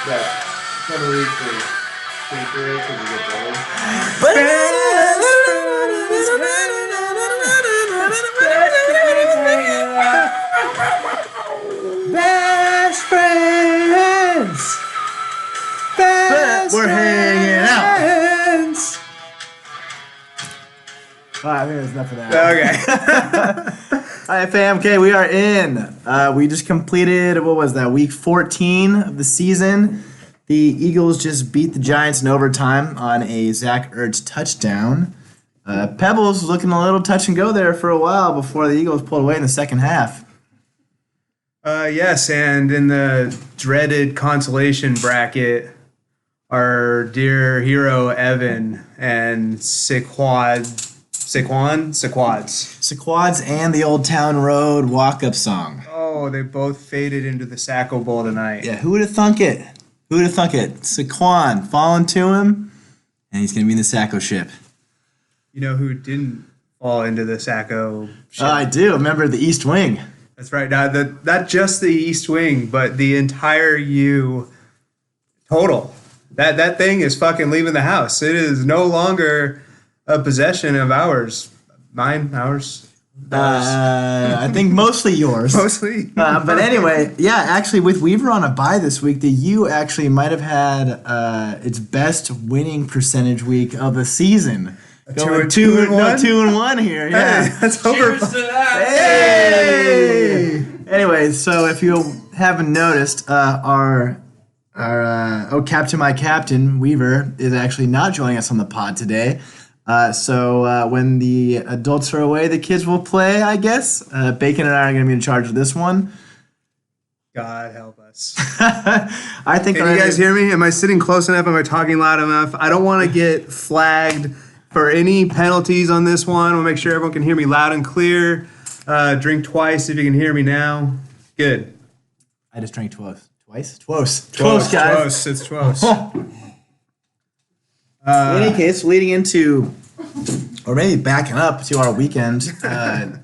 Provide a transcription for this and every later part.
that kind of read for sleeper because you get bored. Best friends. Best We're hanging out. All right, I think there's enough of that. Okay. All right, fam. Okay, we are in. We just completed, what was that, week 14 of the season. The Eagles just beat the Giants in overtime on a Zach Ertz touchdown. Pebbles was looking a little touch and go there for a while before the Eagles pulled away in the second half. Yes, and in the dreaded consolation bracket, our dear hero Evan and Sequads and the Old Town Road walk-up song. Oh, they both faded into the Sacco Bowl tonight. Yeah, who would have thunk it? Who would have thunk it? Saquon falling to him, and he's going to be in the Sacco ship. You know who didn't fall into the Sacco ship? I do. Remember the East Wing. That's right. Now, not just the East Wing, but the entire U total. That thing is fucking leaving the house. It is no longer a possession of ours. Mine, ours. I think mostly yours. Mostly. But anyway, yeah, actually with Weaver on a bye this week, the U actually might have had its best winning percentage week of the season. Going 2-1 here. Yeah, hey, that's over. Cheers to that. Hey! Anyway, so if you haven't noticed, our Captain My Captain, Weaver, is actually not joining us on the pod today. So when the adults are away, the kids will play, I guess. Bacon and I are going to be in charge of this one. God help us. I think. Can you guys hear me? Am I sitting close enough? Am I talking loud enough? I don't want to get flagged for any penalties on this one. We'll make sure everyone can hear me loud and clear. Drink twice if you can hear me now. Good. I just drank twice. Twice, guys. It's twice. In any case, leading into, or maybe backing up to our weekend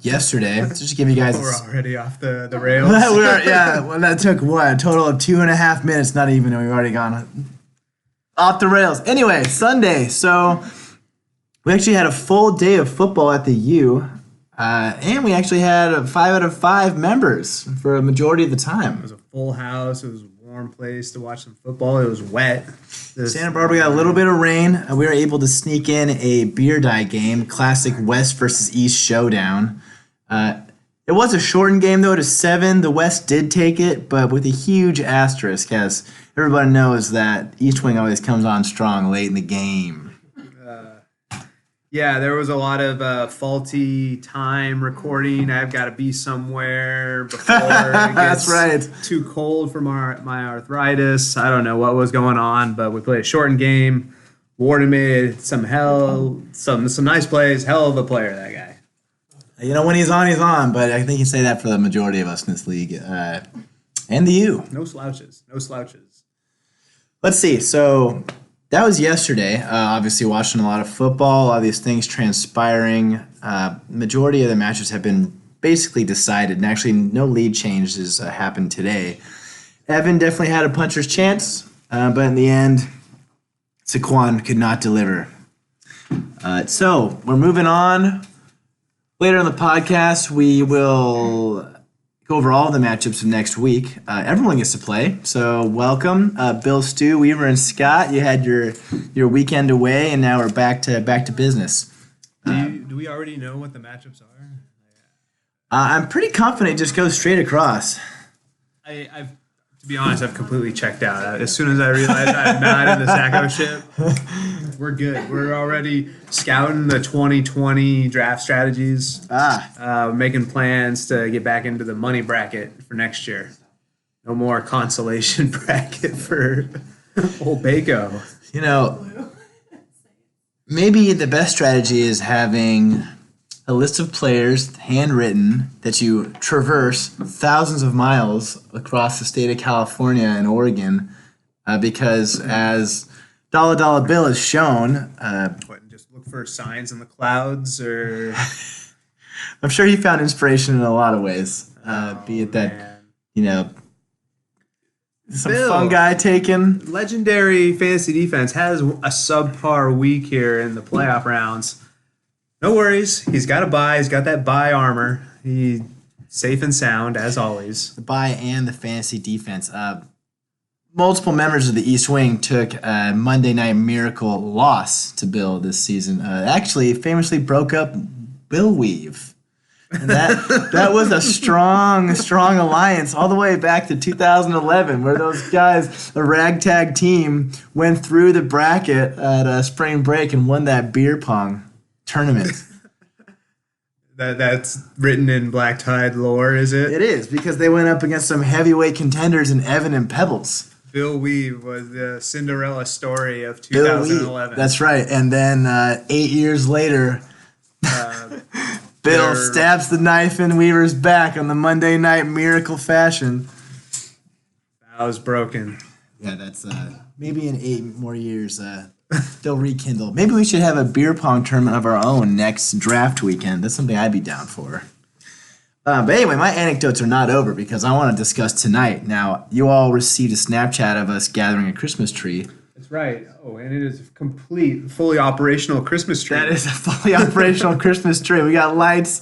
yesterday, just to give you guys. We're already off the rails. That took what, a total of 2.5 minutes. Not even. We've already gone off the rails. Anyway, Sunday. So we actually had a full day of football at the U, and we actually had 5 out of 5 members for a majority of the time. It was a full house. It was a warm place to watch some football. It was wet. Santa Barbara got a little bit of rain. We were able to sneak in a beer die game, classic West versus East showdown. It was a shortened game, though, to 7. The West did take it, but with a huge asterisk, as everybody knows that East Wing always comes on strong late in the game. Yeah, there was a lot of faulty time recording. I've got to be somewhere before it gets too cold for my arthritis. I don't know what was going on, but we played a shortened game. Warden made some nice plays. Hell of a player, that guy. You know, when he's on, but I think you can say that for the majority of us in this league. And the U. No slouches. Let's see. So that was yesterday. Obviously, watching a lot of football, a lot of these things transpiring. Majority of the matches have been basically decided, and actually no lead changes happened today. Evan definitely had a puncher's chance, but in the end, Saquon could not deliver. So we're moving on. Later in the podcast, we will go over all the matchups of next week. Everyone gets to play, so welcome. Bill, Stu, Weaver, and Scott. You had your weekend away, and now we're back to business. Do we already know what the matchups are? I'm pretty confident it just goes straight across. To be honest, I've completely checked out. As soon as I realized I'm not in the Sacco ship, we're good. We're already scouting the 2020 draft strategies. Making plans to get back into the money bracket for next year. No more consolation bracket for old Baco. You know, maybe the best strategy is having a list of players, handwritten, that you traverse thousands of miles across the state of California and Oregon, because as Dollar Dollar Bill has shown... just look for signs in the clouds, or... I'm sure he found inspiration in a lot of ways, be it that, man. you know, Some Bill. fungi taken. Legendary fantasy defense has a subpar week here in the playoff rounds. No worries. He's got a bye. He's got that bye armor. He's safe and sound, as always. The bye and the fantasy defense. Multiple members of the East Wing took a Monday Night Miracle loss to Bill this season. Actually, famously broke up Bill Weav. And that was a strong alliance all the way back to 2011, where those guys, a ragtag team, went through the bracket at spring break and won that beer pong tournament. That's written in Black Tide lore, is it? It is, because they went up against some heavyweight contenders in Evan and Pebbles. Bill Weav was the Cinderella story of Bill 2011. Weav, that's right. And then 8 years later, Bill stabs the knife in Weaver's back on the Monday Night Miracle fashion. That was broken. Yeah, that's maybe in 8 more years they'll rekindle. Maybe we should have a beer pong tournament of our own next draft weekend. That's something I'd be down for. But anyway, my anecdotes are not over because I want to discuss tonight. Now, you all received a Snapchat of us gathering a Christmas tree. That's right. Oh, and it is a complete, fully operational Christmas tree. That is a fully operational Christmas tree. We got lights,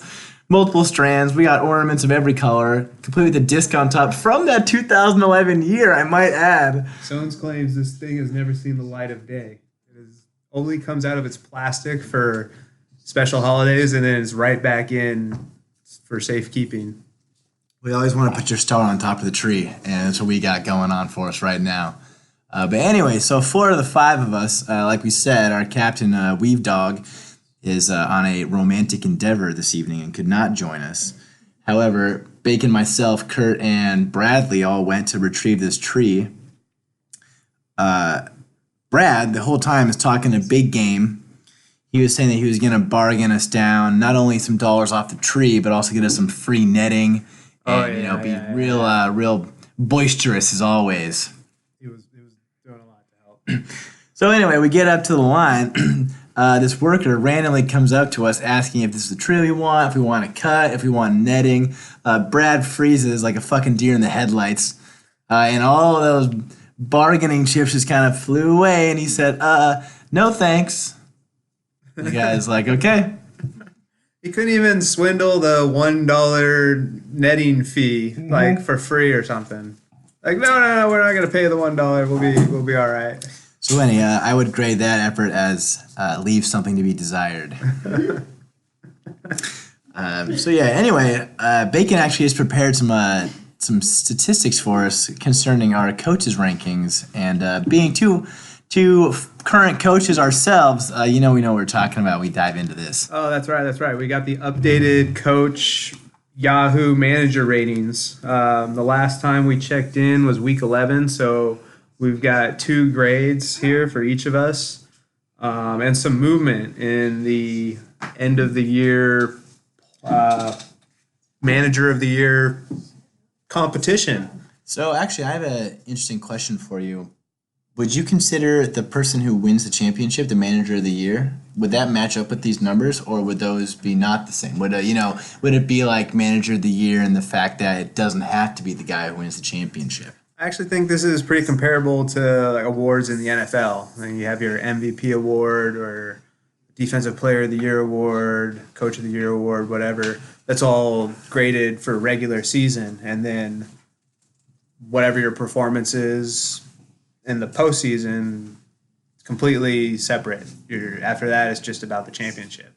multiple strands. We got ornaments of every color, complete with a disc on top from that 2011 year, I might add. Sones claims this thing has never seen the light of day. Only comes out of its plastic for special holidays and then it's right back in for safekeeping. We always want to put your star on top of the tree, and that's what we got going on for us right now. But anyway, so 4 of the 5 of us, like we said, our captain, Weave Dog, is on a romantic endeavor this evening and could not join us. However, Bacon, myself, Kurt, and Bradley all went to retrieve this tree. Brad, the whole time, is talking a big game. He was saying that he was going to bargain us down not only some dollars off the tree, but also get us some free netting and be real boisterous as always. He was doing a lot to help. So anyway, we get up to the line. This worker randomly comes up to us asking if this is the tree we want, if we want to cut, if we want netting. Brad freezes like a fucking deer in the headlights. And all of those bargaining chips just kind of flew away, and he said, no thanks. And the guy's like, okay. He couldn't even swindle the $1 netting fee, like for free or something. Like, no, we're not gonna pay the $1. We'll be all right. So anyhow, I would grade that effort as leave something to be desired. Anyway, Bacon actually has prepared some statistics for us concerning our coaches' rankings, and being two current coaches ourselves, we know what we're talking about. We dive into this. Oh, that's right. We got the updated coach Yahoo manager ratings. The last time we checked in was week 11, so we've got 2 grades here for each of us, and some movement in the end of the year manager of the year competition. So actually, I have an interesting question for you. Would you consider the person who wins the championship the manager of the year? Would that match up with these numbers, or would those be not the same? Would it be like manager of the year and the fact that it doesn't have to be the guy who wins the championship? I actually think this is pretty comparable to like awards in the NFL. Like you have your MVP award or Defensive Player of the Year award, Coach of the Year award, whatever. That's all graded for regular season, and then whatever your performance is in the postseason, it's completely separate. After that, it's just about the championship.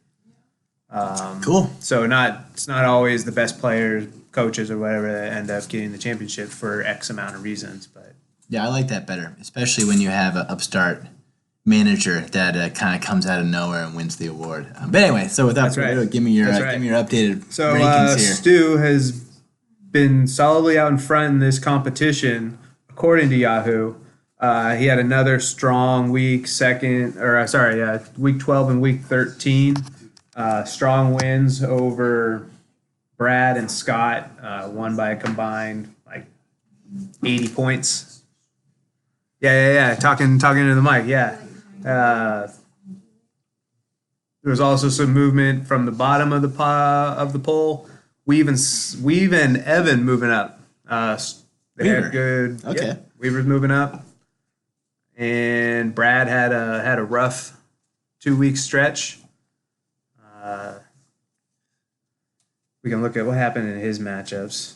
Cool. So it's not always the best players, coaches, or whatever that end up getting the championship for X amount of reasons. But yeah, I like that better, especially when you have an upstart manager that kind of comes out of nowhere and wins the award. But anyway, so without further ado, give me your updated rankings here. Stu has been solidly out in front in this competition, according to Yahoo. He had another strong week, week 12 and week 13. Strong wins over Brad and Scott, won by a combined like 80 points. Yeah. Talking into the mic. Yeah. There was also some movement from the bottom of the poll. Weav and Evan moving up. They had good. Okay. Yeah. Weaver's moving up, and Brad had a rough 2-week stretch. We can look at what happened in his matchups.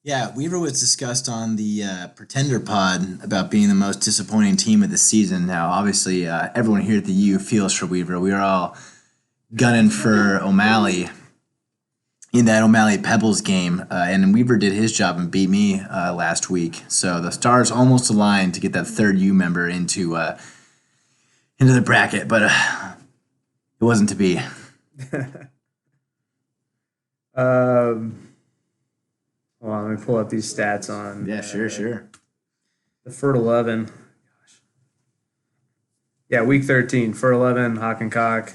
Yeah, Weaver was discussed on the Pretender Pod about being the most disappointing team of the season. Now, obviously, everyone here at the U feels for Weaver. We are all gunning for O'Malley in that O'Malley Pebbles game, and Weaver did his job and beat me last week. So the stars almost aligned to get that third U member into the bracket, but it wasn't to be. Hold on, let me pull up these stats on. Yeah, sure. The FERT 11. Gosh. Yeah, week 13, FERT 11, Hawk and Cock.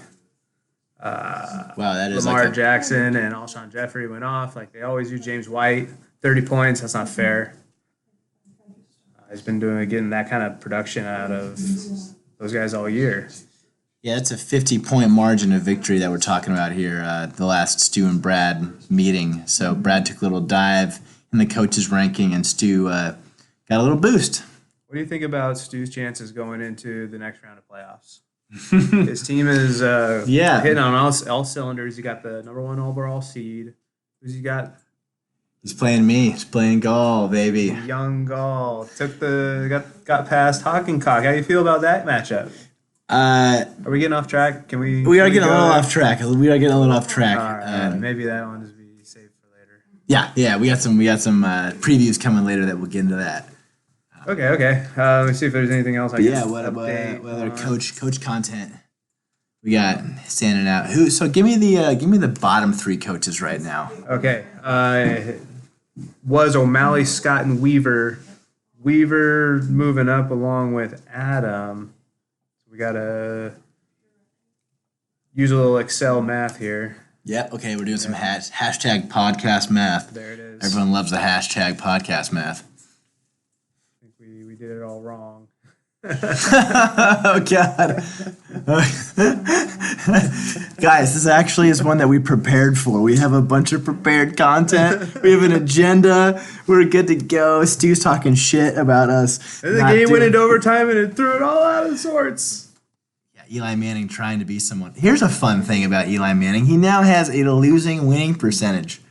Wow, that is Lamar like Jackson and Alshon Jeffrey went off like they always do. James White, 30 points. That's not fair. He's been getting that kind of production out of those guys all year. Yeah, it's a 50-point margin of victory that we're talking about here, the last Stu and Brad meeting. So Brad took a little dive in the coaches' ranking, and Stu got a little boost. What do you think about Stu's chances going into the next round of playoffs? His team is hitting on all cylinders. He got the number 1 overall seed. Who's he got? He's playing me. He's playing Gall, baby. Young Gall. Got past Hawk and Cock. How do you feel about that matchup? Are we getting off track? We are getting a little off track. All right, maybe that one is be saved for later. Yeah. We got some previews coming later that we'll get into that. Okay. Let me see if there's anything else I can what other coach content we got standing out? So give me the bottom 3 coaches right now. Okay. Was O'Malley, Scott, and Weaver. Weaver moving up along with Adam. We got to use a little Excel math here. Yep. Okay, we're doing some hashtag podcast math. There it is. Everyone loves the hashtag podcast math. I think we did it all wrong. Oh, God. Guys, this actually is one that we prepared for. We have a bunch of prepared content. We have an agenda. We're good to go. Stu's talking shit about us. And the game went into overtime and it threw it all out of sorts. Yeah, Eli Manning trying to be someone. Here's a fun thing about Eli Manning. He now has a losing winning percentage.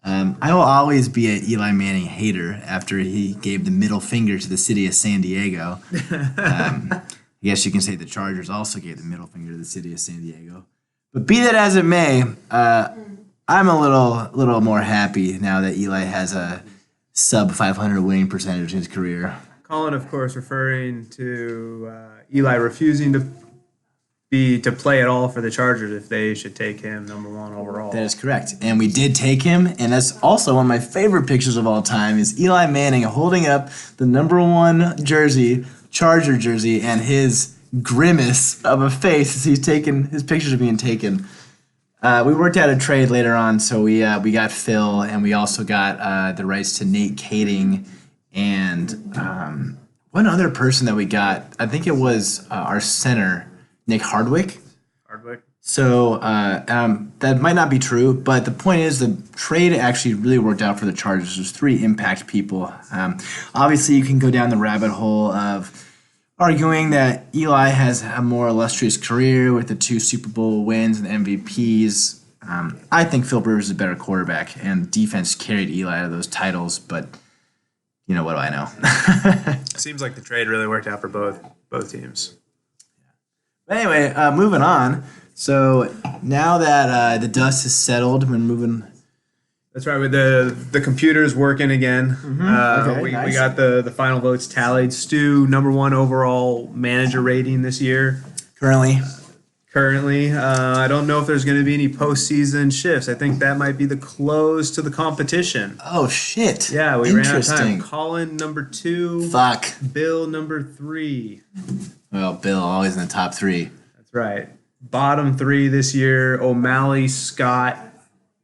I will always be an Eli Manning hater after he gave the middle finger to the city of San Diego. I guess you can say the Chargers also gave the middle finger to the city of San Diego. But be that as it may, I'm a little more happy now that Eli has a sub 500 winning percentage in his career. Collin, of course, referring to Eli refusing to play at all for the Chargers if they should take him number 1 overall. That is correct. And we did take him, and that's also one of my favorite pictures of all time is Eli Manning holding up the number 1 jersey, Charger jersey, and his grimace of a face as his pictures are being taken. We worked out a trade later on, so we got Phil, and we also got the rights to Nate Kading and one other person that we got. I think it was our center, Nick Hardwick. So that might not be true, but the point is the trade actually really worked out for the Chargers. There's 3 impact people. Obviously, you can go down the rabbit hole of arguing that Eli has a more illustrious career with the 2 Super Bowl wins and MVPs. I think Phil Rivers is a better quarterback, and defense carried Eli to those titles, but you know, what do I know? Seems like the trade really worked out for both teams. But anyway, moving on. So now that the dust has settled, we're moving. That's right. With the computers working again, Okay, we nice. got the final votes tallied. Stu, number 1 overall manager rating this year. Currently, I don't know if there's going to be any postseason shifts. I think that might be the close to the competition. Oh shit! Yeah, we ran out of Interesting. time. Collin number 2. Fuck. Bill number 3. Well, Bill always in the top 3. That's right. Bottom 3 this year: O'Malley, Scott,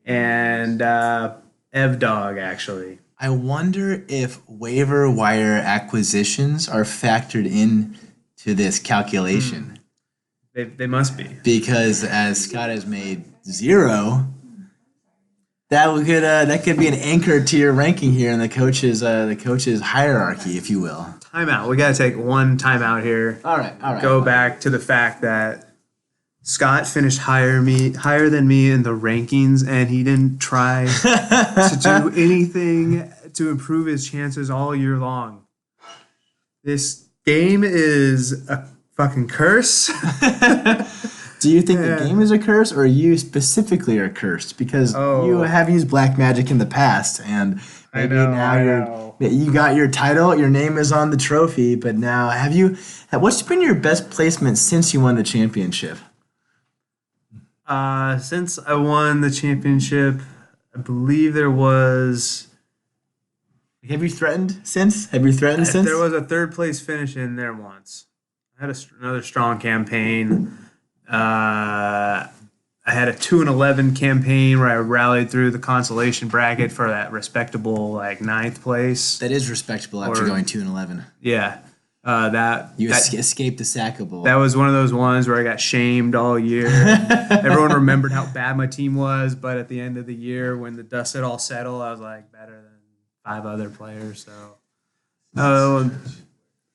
and Ev Dog. Actually, I wonder if waiver wire acquisitions are factored in to this calculation. they must be. Because as Scott has made 0, That could be an anchor to your ranking here in the coaches hierarchy, if you will. Timeout. We got to take one timeout here. All right. Go back to the fact that Scott finished higher than me in the rankings, and he didn't try to do anything to improve his chances all year long. This game is a fucking curse. Do you think the game is a curse, or you specifically are cursed because you have used black magic in the past, and maybe you got your title, your name is on the trophy, but now what's been your best placement since you won the championship? Since I won the championship, I believe there was. Have you threatened since? There was a third place finish in there once. I had another strong campaign. I had a 2-11 campaign where I rallied through the consolation bracket for that respectable ninth place. That is respectable after going 2-11. Yeah. Escaped the sackable. That was one of those ones where I got shamed all year. Everyone remembered how bad my team was, but at the end of the year, when the dust had all settled, I was better than 5 other players. So,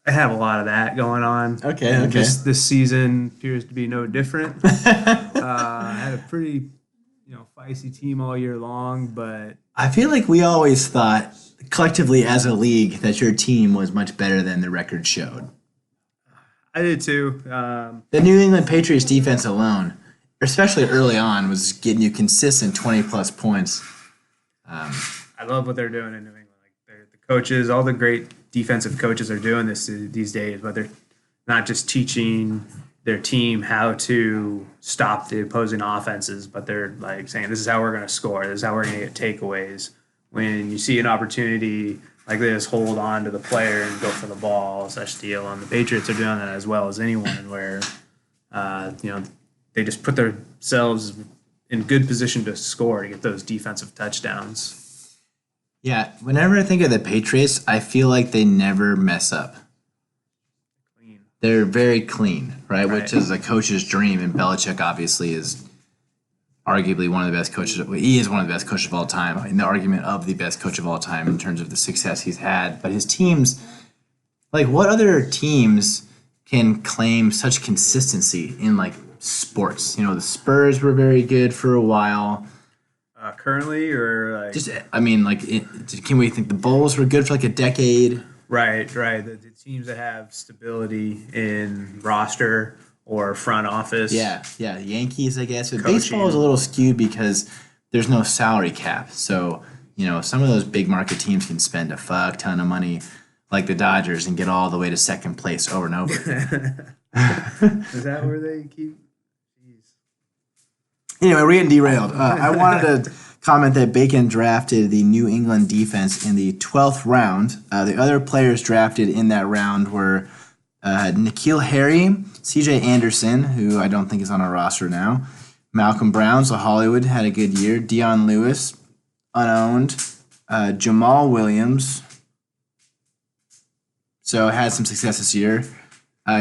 I have a lot of that going on. Okay. This season appears to be no different. I had a pretty, feisty team all year long, but I feel like we always thought collectively as a league that your team was much better than the record showed. I did too. The New England Patriots defense alone, especially early on, was getting you consistent 20-plus points. I love what they're doing in New England. The coaches, all the great defensive coaches are doing this these days, but they're not just teaching their team how to stop the opposing offenses, but they're saying, this is how we're going to score. This is how we're going to get takeaways. When you see an opportunity like this, hold on to the player and go for the ball, such deal. And the Patriots are doing that as well as anyone, where they just put themselves in good position to score to get those defensive touchdowns. Yeah, whenever I think of the Patriots, I feel like they never mess up. Clean. They're very clean, right? Which is a coach's dream, and Belichick obviously is arguably one of the best coaches. He is one of the best coaches of all time, in the argument of the best coach of all time in terms of the success he's had. But his teams, what other teams can claim such consistency in sports? The Spurs were very good for a while. Currently, or can we think the Bulls were good for a decade? Right. The teams that have stability in roster or front office. Yeah. Yankees, I guess. But baseball is a little skewed because there's no salary cap. So, some of those big market teams can spend a fuck ton of money, like the Dodgers, and get all the way to second place over and over. Is that where they keep? Jeez. Anyway, we're getting derailed. I wanted to comment that Bacon drafted the New England defense in the 12th round. The other players drafted in that round were N'Keal Harry, C.J. Anderson, who I don't think is on our roster now, Malcolm Brown, so Hollywood had a good year, Dion Lewis, unowned, Jamal Williams, so had some success this year.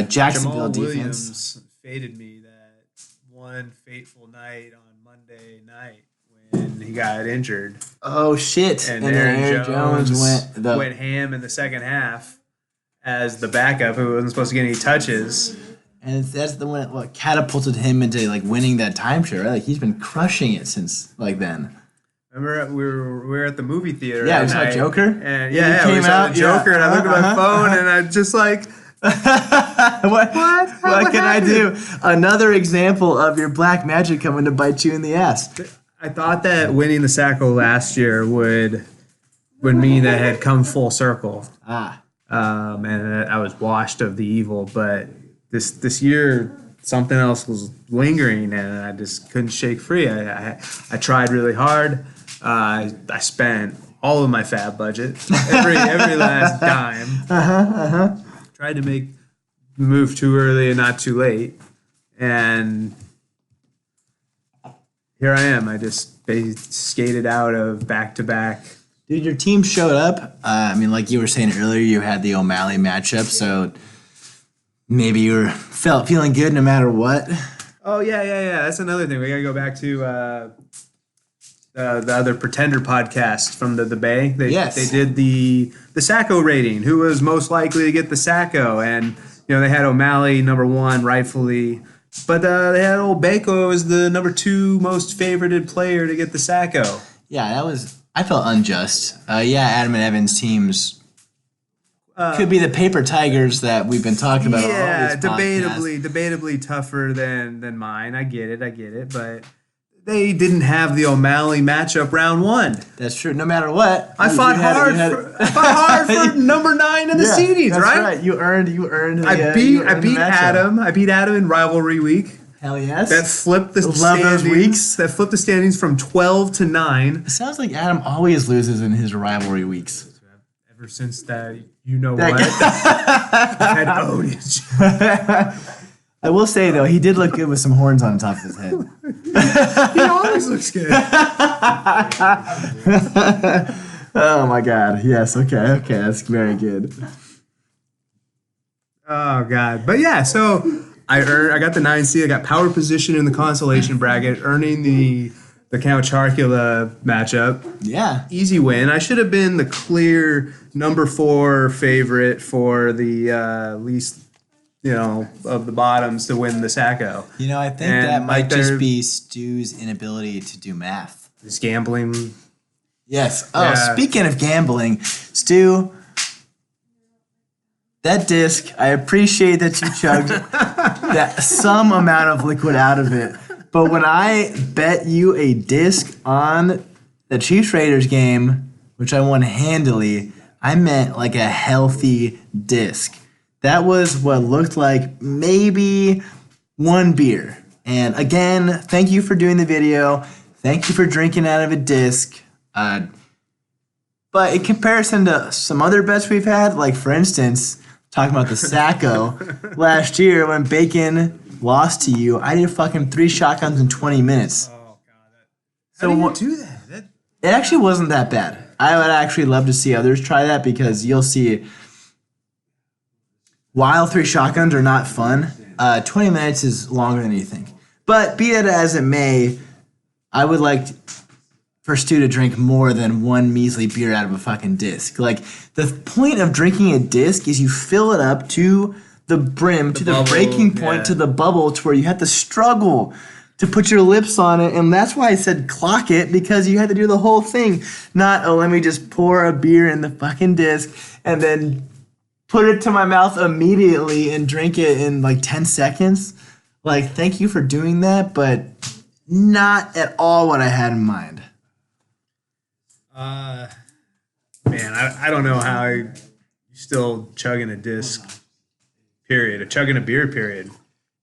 Jacksonville Jamal defense. Williams faded me that one fateful night on Monday night when he got injured. Oh, shit. And Aaron Jones went ham in the second half as the backup who wasn't supposed to get any touches. And that's the one that catapulted him into winning that timeshare, right? He's been crushing it since then. Remember we were at the movie theater. Yeah, we saw Joker. And we saw the Joker, and I looked at my phone, and I just what can I do? Another example of your black magic coming to bite you in the ass. I thought that winning the Sacco last year would mean that it had come full circle. And I was washed of the evil, but this year something else was lingering, and I just couldn't shake free. I tried really hard. I spent all of my fab budget, every last dime. Tried to move too early and not too late, and here I am. I just skated out of back-to-back. Dude, your team showed up. Like you were saying earlier, you had the O'Malley matchup, so maybe you were feeling good no matter what. Oh, yeah. That's another thing. We got to go back to the other Pretender podcast from the Bay. Yes. They did the Sacco rating. Who was most likely to get the Sacco? And they had O'Malley number 1, rightfully, but they had old Baco as the number 2 most favorited player to get the Sacco. Yeah, I felt unjust. Adam and Evan's teams could be the paper tigers that we've been talking about. Yeah, all these podcasts. debatably tougher than mine. I get it, but they didn't have the O'Malley matchup round 1. That's true. No matter what, I fought hard for number 9 in the seedings, that's right? You earned. I beat Adam. I beat Adam in rivalry week. Hell yes. That flipped the Love standings. those weeks. That flipped the standings from 12 to 9. It sounds like Adam always loses in his rivalry weeks. Ever since that, I've had ownage. I will say though, he did look good with some horns on top of his head. He always looks good. Oh my God! Yes. Okay. That's very good. Oh God! But yeah, so I got the 9 seed. I got power position in the consolation bracket, earning the Count Chocula matchup. Yeah. Easy win. I should have been the clear number 4 favorite for the least, of the bottoms to win the Sacco. I think And that might like just they're- be Stu's inability to do math. Just gambling. Yes. Oh, Yeah. speaking of gambling, Stu, that disc, I appreciate that you chugged some amount of liquid out of it. But when I bet you a disc on the Chiefs Raiders game, which I won handily, I meant like a healthy disc. That was what looked like maybe 1 beer. And again, thank you for doing the video. Thank you for drinking out of a disc. But in comparison to some other bets we've had, like for instance, talking about the Sacco last year when Bacon lost to you, I did fucking 3 shotguns in 20 minutes. Oh God! How do you do that? It actually wasn't that bad. I would actually love to see others try that because you'll see. While 3 shotguns are not fun, 20 minutes is longer than you think. But be it as it may, I would like for Stu to drink more than 1 measly beer out of a fucking disc. Like, the point of drinking a disc is you fill it up to the brim, to the bubble, breaking point, yeah. to the bubble, to where you have to struggle to put your lips on it. And that's why I said clock it, because you had to do the whole thing. Not, oh, let me just pour a beer in the fucking disc and then put it to my mouth immediately and drink it in like 10 seconds. Like, thank you for doing that, but not at all what I had in mind. Man, I don't know how you're still chugging a disc, period. Chugging a beer, period.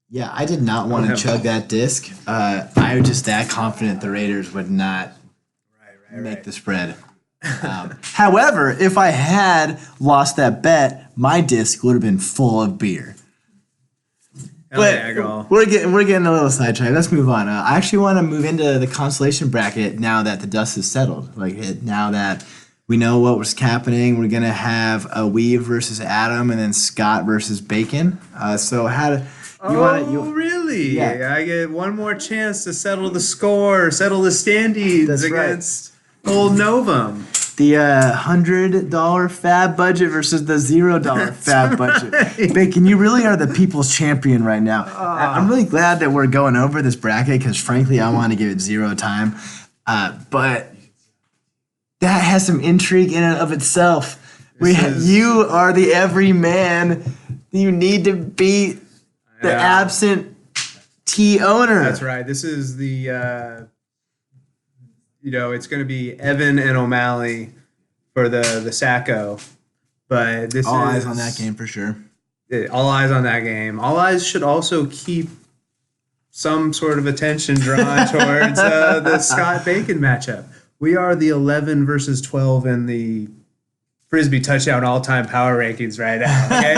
Yeah, I did not want to chug that disc. I was just that confident the Raiders would not make the spread. However, if I had lost that bet, my disc would have been full of beer. But we're getting a little sidetracked. Let's move on. I actually want to move into the consolation bracket now that the dust has settled. Now that we know what was happening, we're gonna have a Weav versus Adam, and then Scott versus Bacon. So how do you want to? Really? Yeah. I get one more chance to settle the score, settle the standings That's right. against old Novum. The $100 fab budget versus the $0 fab budget. right. Bacon, you really are the people's champion right now. I'm really glad that we're going over this bracket because, frankly, I want to give it 0 time. But that has some intrigue in and of itself. You are the everyman. You need to beat the absent T owner. That's right. This is the it's going to be Evan and O'Malley for the Sacco, but this All is eyes on that game for sure. All eyes on that game. All eyes should also keep some sort of attention drawn towards the Scott Bacon matchup. We are the 11 versus 12 in the Frisbee touchdown all-time power rankings right now. Okay?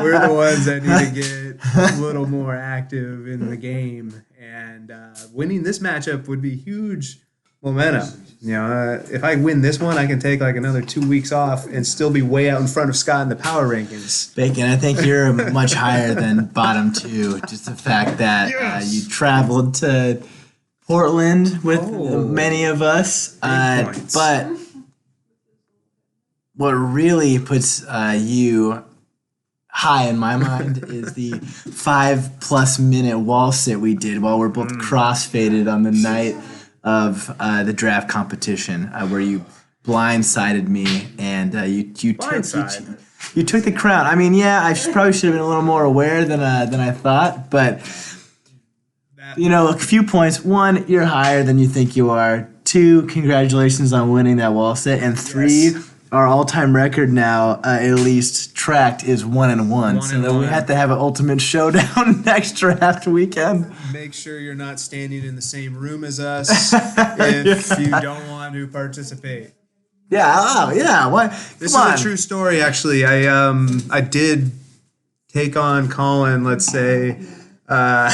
We're the ones that need to get a little more active in the game, and winning this matchup would be huge momentum. If I win this one, I can take like another 2 weeks off and still be way out in front of Scott in the power rankings. Bacon, I think you're much higher than bottom 2. Just the fact that you traveled to Portland with many of us. Points. But what really puts you high in my mind is the 5+ minute wall sit we did while we're both crossfaded on the night of the draft competition, where you blindsided me and you took the crown. I mean, yeah, probably should have been a little more aware than I thought, but a few points. 1, you're higher than you think you are. 2, congratulations on winning that wall sit, and 3. Our all-time record now, at least tracked, is 1-1. So then we have to have an ultimate showdown next draft weekend. Make sure you're not standing in the same room as us if you don't want to participate. Yeah. What? This is a true story, actually. I did take on Collin, let's say, at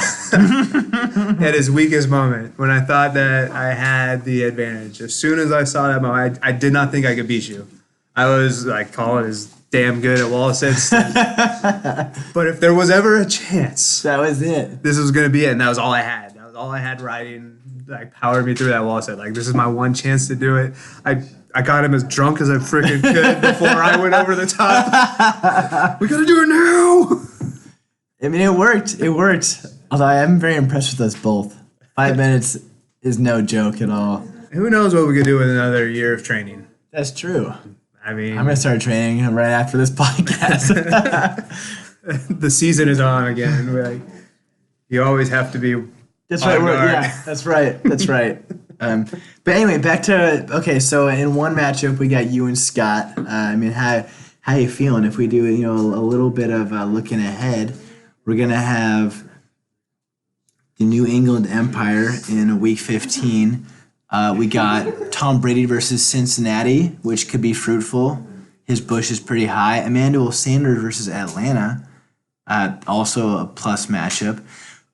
his weakest moment when I thought that I had the advantage. As soon as I saw that moment, I did not think I could beat you. I was like, Collin is damn good at wall sits. But if there was ever a chance, that was it. This was going to be it, and that was all I had. That was all I had riding, powered me through that wall sit. This is my one chance to do it. I got him as drunk as I freaking could before I went over the top. We got to do it now. I mean, it worked. Although I am very impressed with us both. 5 minutes is no joke at all. Who knows what we could do with another year of training? That's true. I mean, I'm going to start training right after this podcast. The season is on again. You always have to be. That's right. That's right. But anyway, back to so in one matchup we got you and Scott. I mean, how you feeling? If we do a little bit of looking ahead, we're gonna have the New England Empire in week 15. We got Tom Brady versus Cincinnati, which could be fruitful. His bush is pretty high. Emmanuel Sanders versus Atlanta, also a plus matchup.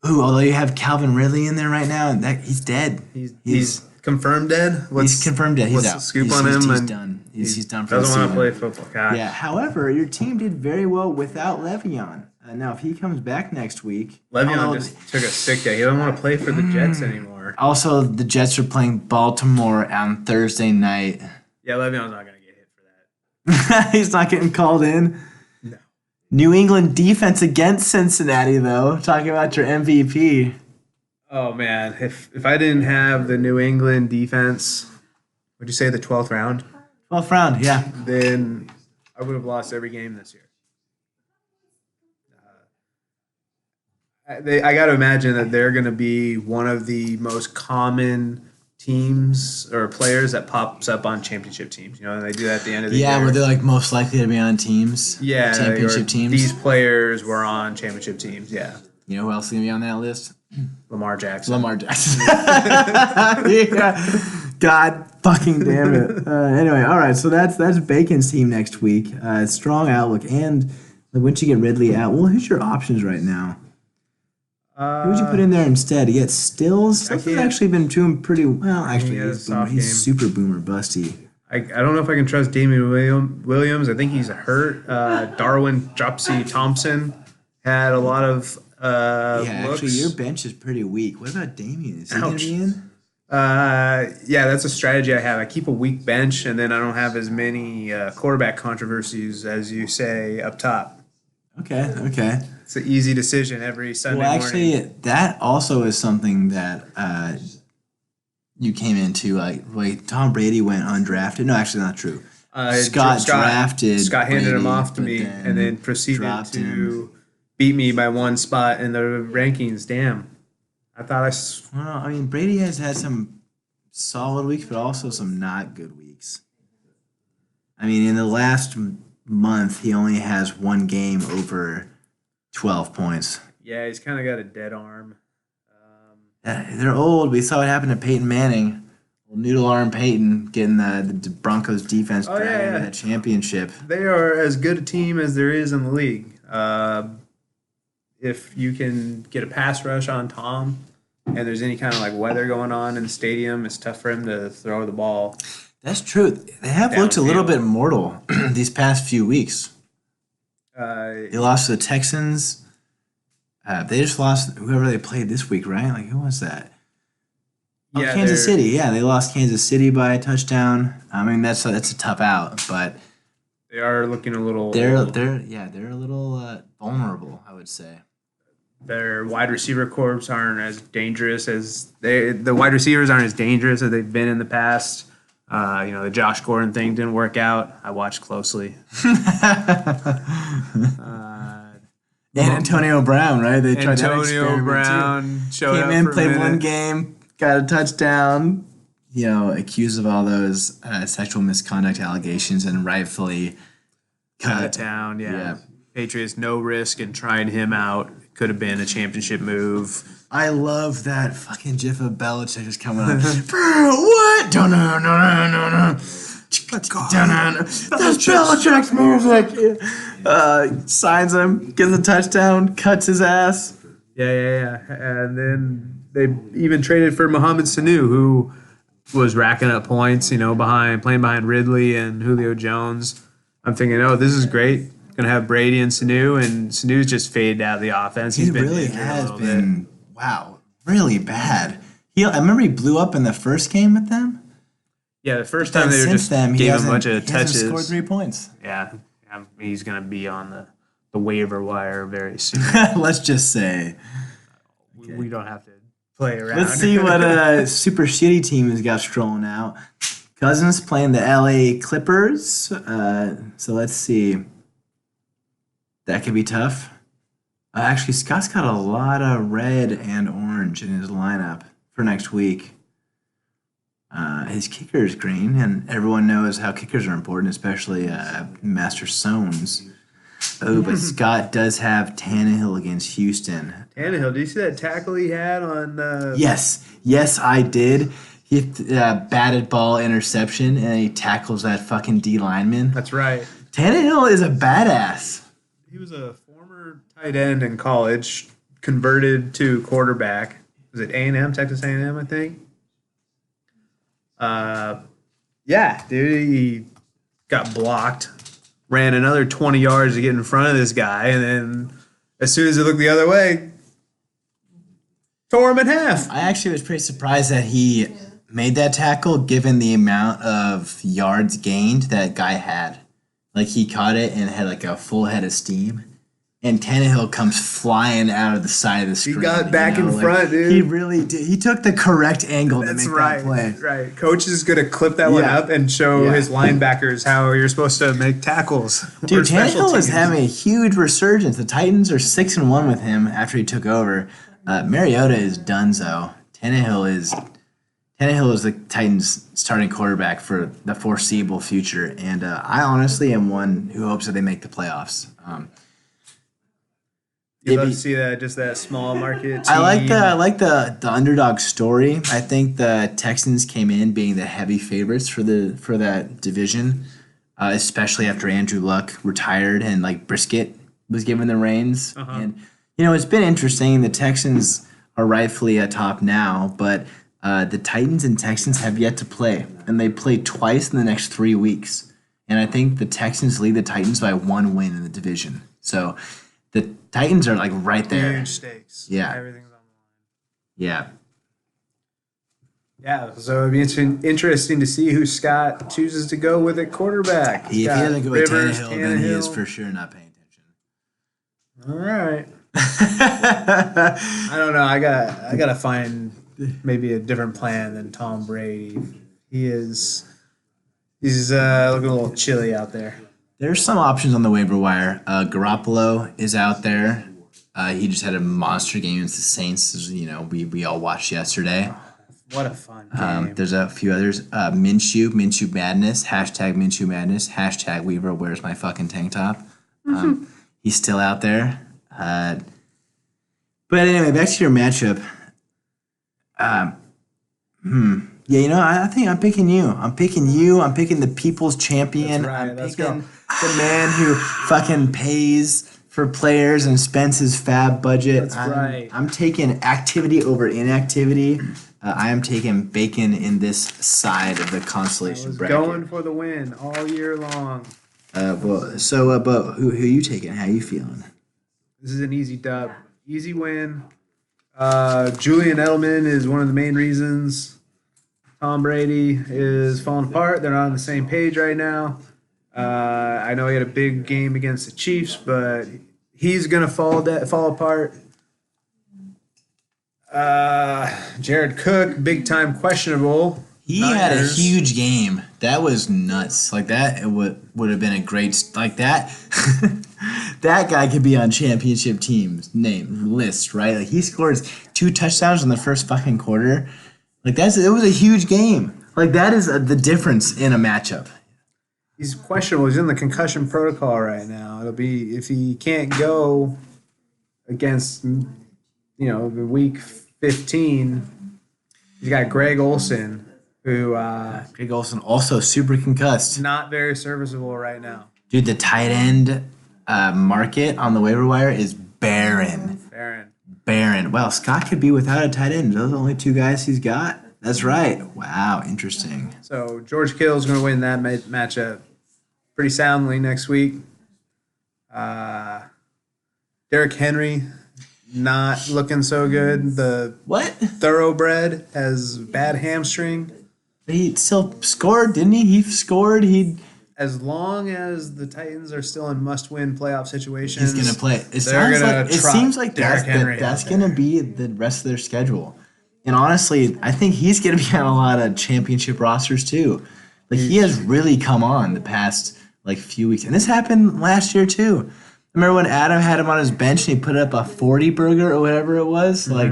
Ooh, although you have Calvin Ridley in there right now, he's dead. He's confirmed dead? He's confirmed dead. He's what's out. The scoop on him? He's done. He's done for the season. Doesn't want to play football. God. Yeah, however, your team did very well without Le'Veon. Now, if he comes back next week... Le'Veon just took a sick day. He doesn't want to play for the Jets anymore. Also, the Jets are playing Baltimore on Thursday night. Yeah, Le'Veon's not going to get hit for that. He's not getting called in? No. New England defense against Cincinnati, though. Talking about your MVP. Oh, man. If I didn't have the New England defense, would you say the 12th round? 12th round, yeah. Then I would have lost every game this year. I got to imagine that they're going to be one of the most common teams or players that pops up on championship teams. And they do that at the end of the year. Yeah, where they're most likely to be on teams. Yeah, championship teams. These players were on championship teams. Yeah. You know who else is going to be on that list? Lamar Jackson. Yeah. God fucking damn it. Anyway, all right. So that's Bacon's team next week. Strong outlook, and once you get Ridley out, who's your options right now? Who would you put in there instead? You get Stills. Stills has actually been doing pretty well. Actually, he's super boomer busty. I don't know if I can trust Damian Williams. I think he's hurt. Darwin Dropsy Thompson had a lot of looks. Actually, your bench is pretty weak. What about Damian? Is he going to be in? Yeah, that's a strategy I have. I keep a weak bench, and then I don't have as many quarterback controversies as you say up top. Okay. It's an easy decision every Sunday morning. Well, actually, that also is something that you came into. Like Tom Brady went undrafted. No, actually, not true. Scott drafted. Scott handed Brady, him off to me, and then proceeded to beat me by one spot in the rankings. Damn. I thought Well, I mean, Brady has had some solid weeks, but also some not good weeks. I mean, in the last month, he only has one game over 12 points. Yeah, he's kind of got a dead arm. They're old. We saw what happened to Peyton Manning. Noodle arm Peyton getting the Broncos defense dragged into that championship. They are as good a team as there is in the league. If you can get a pass rush on Tom and there's any kind of weather going on in the stadium, it's tough for him to throw the ball. That's true. They have looked a little bit mortal these past few weeks. They lost to the Texans. They just lost whoever they played this week, right? Who was that? Oh, Yeah, Kansas City. Yeah, they lost Kansas City by a touchdown. I mean, that's a tough out, but they are looking a little. they're a little vulnerable, I would say. Their wide receiver corps aren't as dangerous as the wide receivers aren't as dangerous as they've been in the past. The Josh Gordon thing didn't work out. I watched closely. And Antonio Brown, right? They tried that Antonio experiment Brown too. showed Came up in, for a played minute. one game, got a touchdown. Accused of all those sexual misconduct allegations, and rightfully Out of cut. town. Yeah. Yeah. Patriots no risk in trying him out. Could have been a championship move. I love that fucking gif of Belichick just coming on. Bro, what? No. That's Belichick's music. Signs him, gets a touchdown, cuts his ass. Yeah. And then they even traded for Mohamed Sanu, who was racking up points, playing behind Ridley and Julio Jones. I'm thinking, this is great. Gonna have Brady and Sanu's just faded out of the offense. He been really injured a has little been, bit. wow, really bad. I remember he blew up in the first game with them. Yeah, the first time And they since just then, he gave him a hasn't, bunch of he hasn't touches. scored 3 points. Yeah, he's gonna be on the waiver wire very soon. Let's just say. We don't have to play around. Let's see what super shitty team has got strolling out. Cousins playing the LA Clippers. So let's see. That could be tough. Actually, Scott's got a lot of red and orange in his lineup for next week. His kicker is green, and everyone knows how kickers are important, especially Master Sones. Oh, but Scott does have Tannehill against Houston. Tannehill, do you see that tackle he had on? Yes, I did. He batted ball interception, and he tackles that fucking D lineman. That's right. Tannehill is a badass. He was a former tight end in college, converted to quarterback. Was it A&M, Texas A&M, I think? Yeah, dude, he got blocked, ran another 20 yards to get in front of this guy, and then as soon as he looked the other way, tore him in half. I actually was pretty surprised that he made that tackle given the amount of yards gained that guy had. Like, he caught it and had like a full head of steam. And Tannehill comes flying out of the side of the screen. He got back in like, front, dude. He really did. He took the correct angle to make that play. Right. Coach is going to clip that one Yeah. up and show Yeah. his linebackers how you're supposed to make tackles. Dude, or special Tannehill is teams. having a huge resurgence. The Titans are 6-1 with him after he took over. Mariota is donezo. Tannehill is the Titans' starting quarterback for the foreseeable future, and I honestly am one who hopes that they make the playoffs. You love Maybe- to see that, just that small market team. I like the underdog story. I think the Texans came in being the heavy favorites for that division, especially after Andrew Luck retired and like Brisket was given the reins. And it's been interesting. The Texans are rightfully atop now, but the Titans and Texans have yet to play, and they play twice in the next 3 weeks. And I think the Texans lead the Titans by 1 win in the division. So the Titans are like right there. Huge stakes. Yeah. Everything's on Yeah. the line. Yeah, so it'd be interesting to see who Scott chooses to go with at quarterback. If he Scott doesn't go with Rivers, Tannehill, then he is Tannehill. for sure not paying attention. All right. I don't know. I gotta find maybe a different plan than Tom Brady. He's looking a little chilly out there. There's some options on the waiver wire. Garoppolo is out there. He just had a monster game against the Saints, as we all watched yesterday. What a fun game. There's a few others. Minshew Madness, hashtag Minshew Madness, hashtag Weaver, where's my fucking tank top? He's still out there. But anyway, back to your matchup. Yeah, I think I'm picking you. I'm picking the people's champion. That's right, I'm let's picking go. the man who fucking pays for players and spends his fab budget. That's right. I'm taking activity over inactivity. I am taking bacon in this side of the constellation bracket. Going for the win all year long. But who you taking? How you feeling? This is an easy dub. Easy win. Julian Edelman is one of the main reasons. Tom Brady is falling apart. They're not on the same page right now. I know he had a big game against the Chiefs, but he's gonna fall apart. Jared Cook, big time questionable. He had a huge game. That was nuts. Like that, it would have been a great like that. That guy could be on championship teams list, right? Like he scores 2 touchdowns in the first fucking quarter. Like it was a huge game. Like that is the difference in a matchup. He's questionable. He's in the concussion protocol right now. It'll be if he can't go against, the week 15. He's got Greg Olsen, who Greg Olsen also super concussed. not very serviceable right now. Dude, the tight end market on the waiver wire is barren. Barren. Well, Scott could be without a tight end. Those are the only 2 guys he's got. That's right. Wow, interesting. So George Kittle's going to win that matchup pretty soundly next week. Derrick Henry not looking so good. The What? thoroughbred has bad hamstring. He still scored, didn't he? He scored. As long as the Titans are still in must-win playoff situations, He's gonna play. It trot seems like Derrick Henry that's out gonna there. be the rest of their schedule. And honestly, I think he's gonna be on a lot of championship rosters too. Like he has really come on the past few weeks, and this happened last year too. Remember when Adam had him on his bench and he put up a 40 burger or whatever it was? Like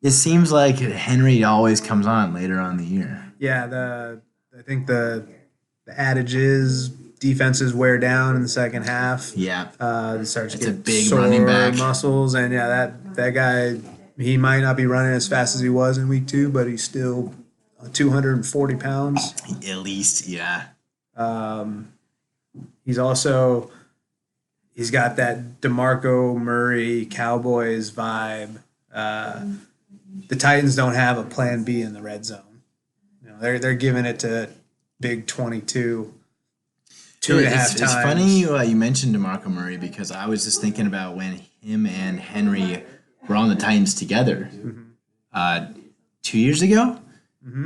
it seems like Henry always comes on later on in the year. Yeah, I think the adage is defenses wear down in the second half. Yeah, They start to It's a get big sore running back. muscles, and that guy, he might not be running as fast as he was in week 2, but he's still 240 pounds. at least, yeah. He's got that DeMarco Murray Cowboys vibe. The Titans don't have a plan B in the red zone. They're giving it to Big 22 two and a half times. It's funny you mentioned DeMarco Murray because I was just thinking about when him and Henry were on the Titans together 2 years ago.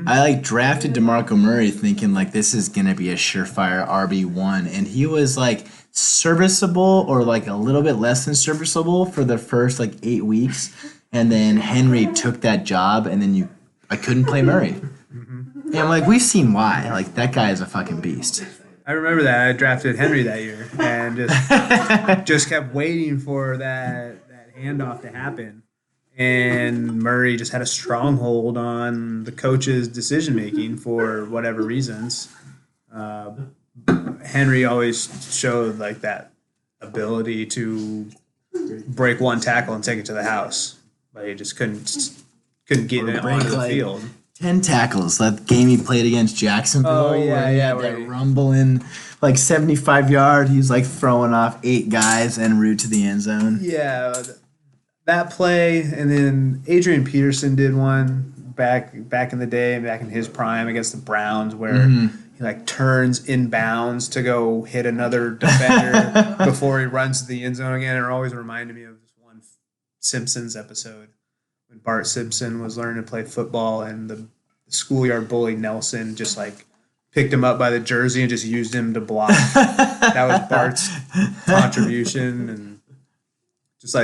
I drafted DeMarco Murray thinking this is gonna be a surefire RB1, and he was serviceable or a little bit less than serviceable for the first 8 weeks, and then Henry took that job, and then I couldn't play Murray. And I'm we've seen why. That guy is a fucking beast. I remember that. I drafted Henry that year and just kept waiting for that handoff to happen. And Murray just had a stronghold on the coach's decision making for whatever reasons. Henry always showed that ability to break one tackle and take it to the house, but he just couldn't get it onto the field. 10 tackles. That game he played against Jacksonville. Oh, yeah, where he had that rumbling 75 yard. He's throwing off 8 guys en route to the end zone. Yeah, that play, and then Adrian Peterson did one back in the day, back in his prime against the Browns, where he turns inbounds to go hit another defender before he runs to the end zone again. It always reminded me of this one Simpsons episode when Bart Simpson was learning to play football, and the schoolyard bully Nelson just picked him up by the jersey and just used him to block. That was Bart's contribution, and just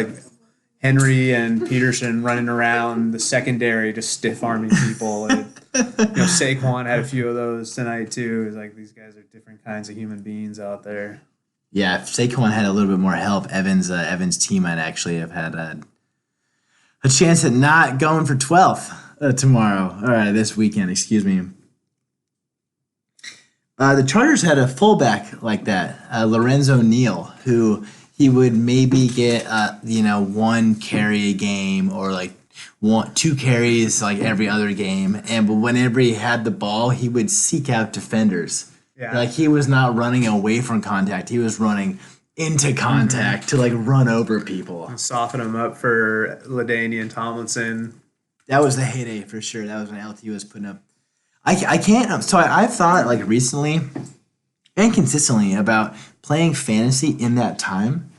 Henry and Peterson running around the secondary, just stiff arming people. And, Saquon had a few of those tonight too. It's these guys are different kinds of human beings out there. Yeah, if Saquon had a little bit more help, Evans' team might actually have had a chance at not going for 12th tomorrow. All right, this weekend, excuse me. The Chargers had a fullback like that, Lorenzo Neal, who he would maybe get, 1 carry a game or 2 carries every other game. But whenever he had the ball, he would seek out defenders. Yeah. He was not running away from contact. He was running into contact to run over people. Soften them up for LaDainian Tomlinson. That was the heyday for sure. That was when LT was putting up. I can't. So I've thought recently and consistently about playing fantasy in that time,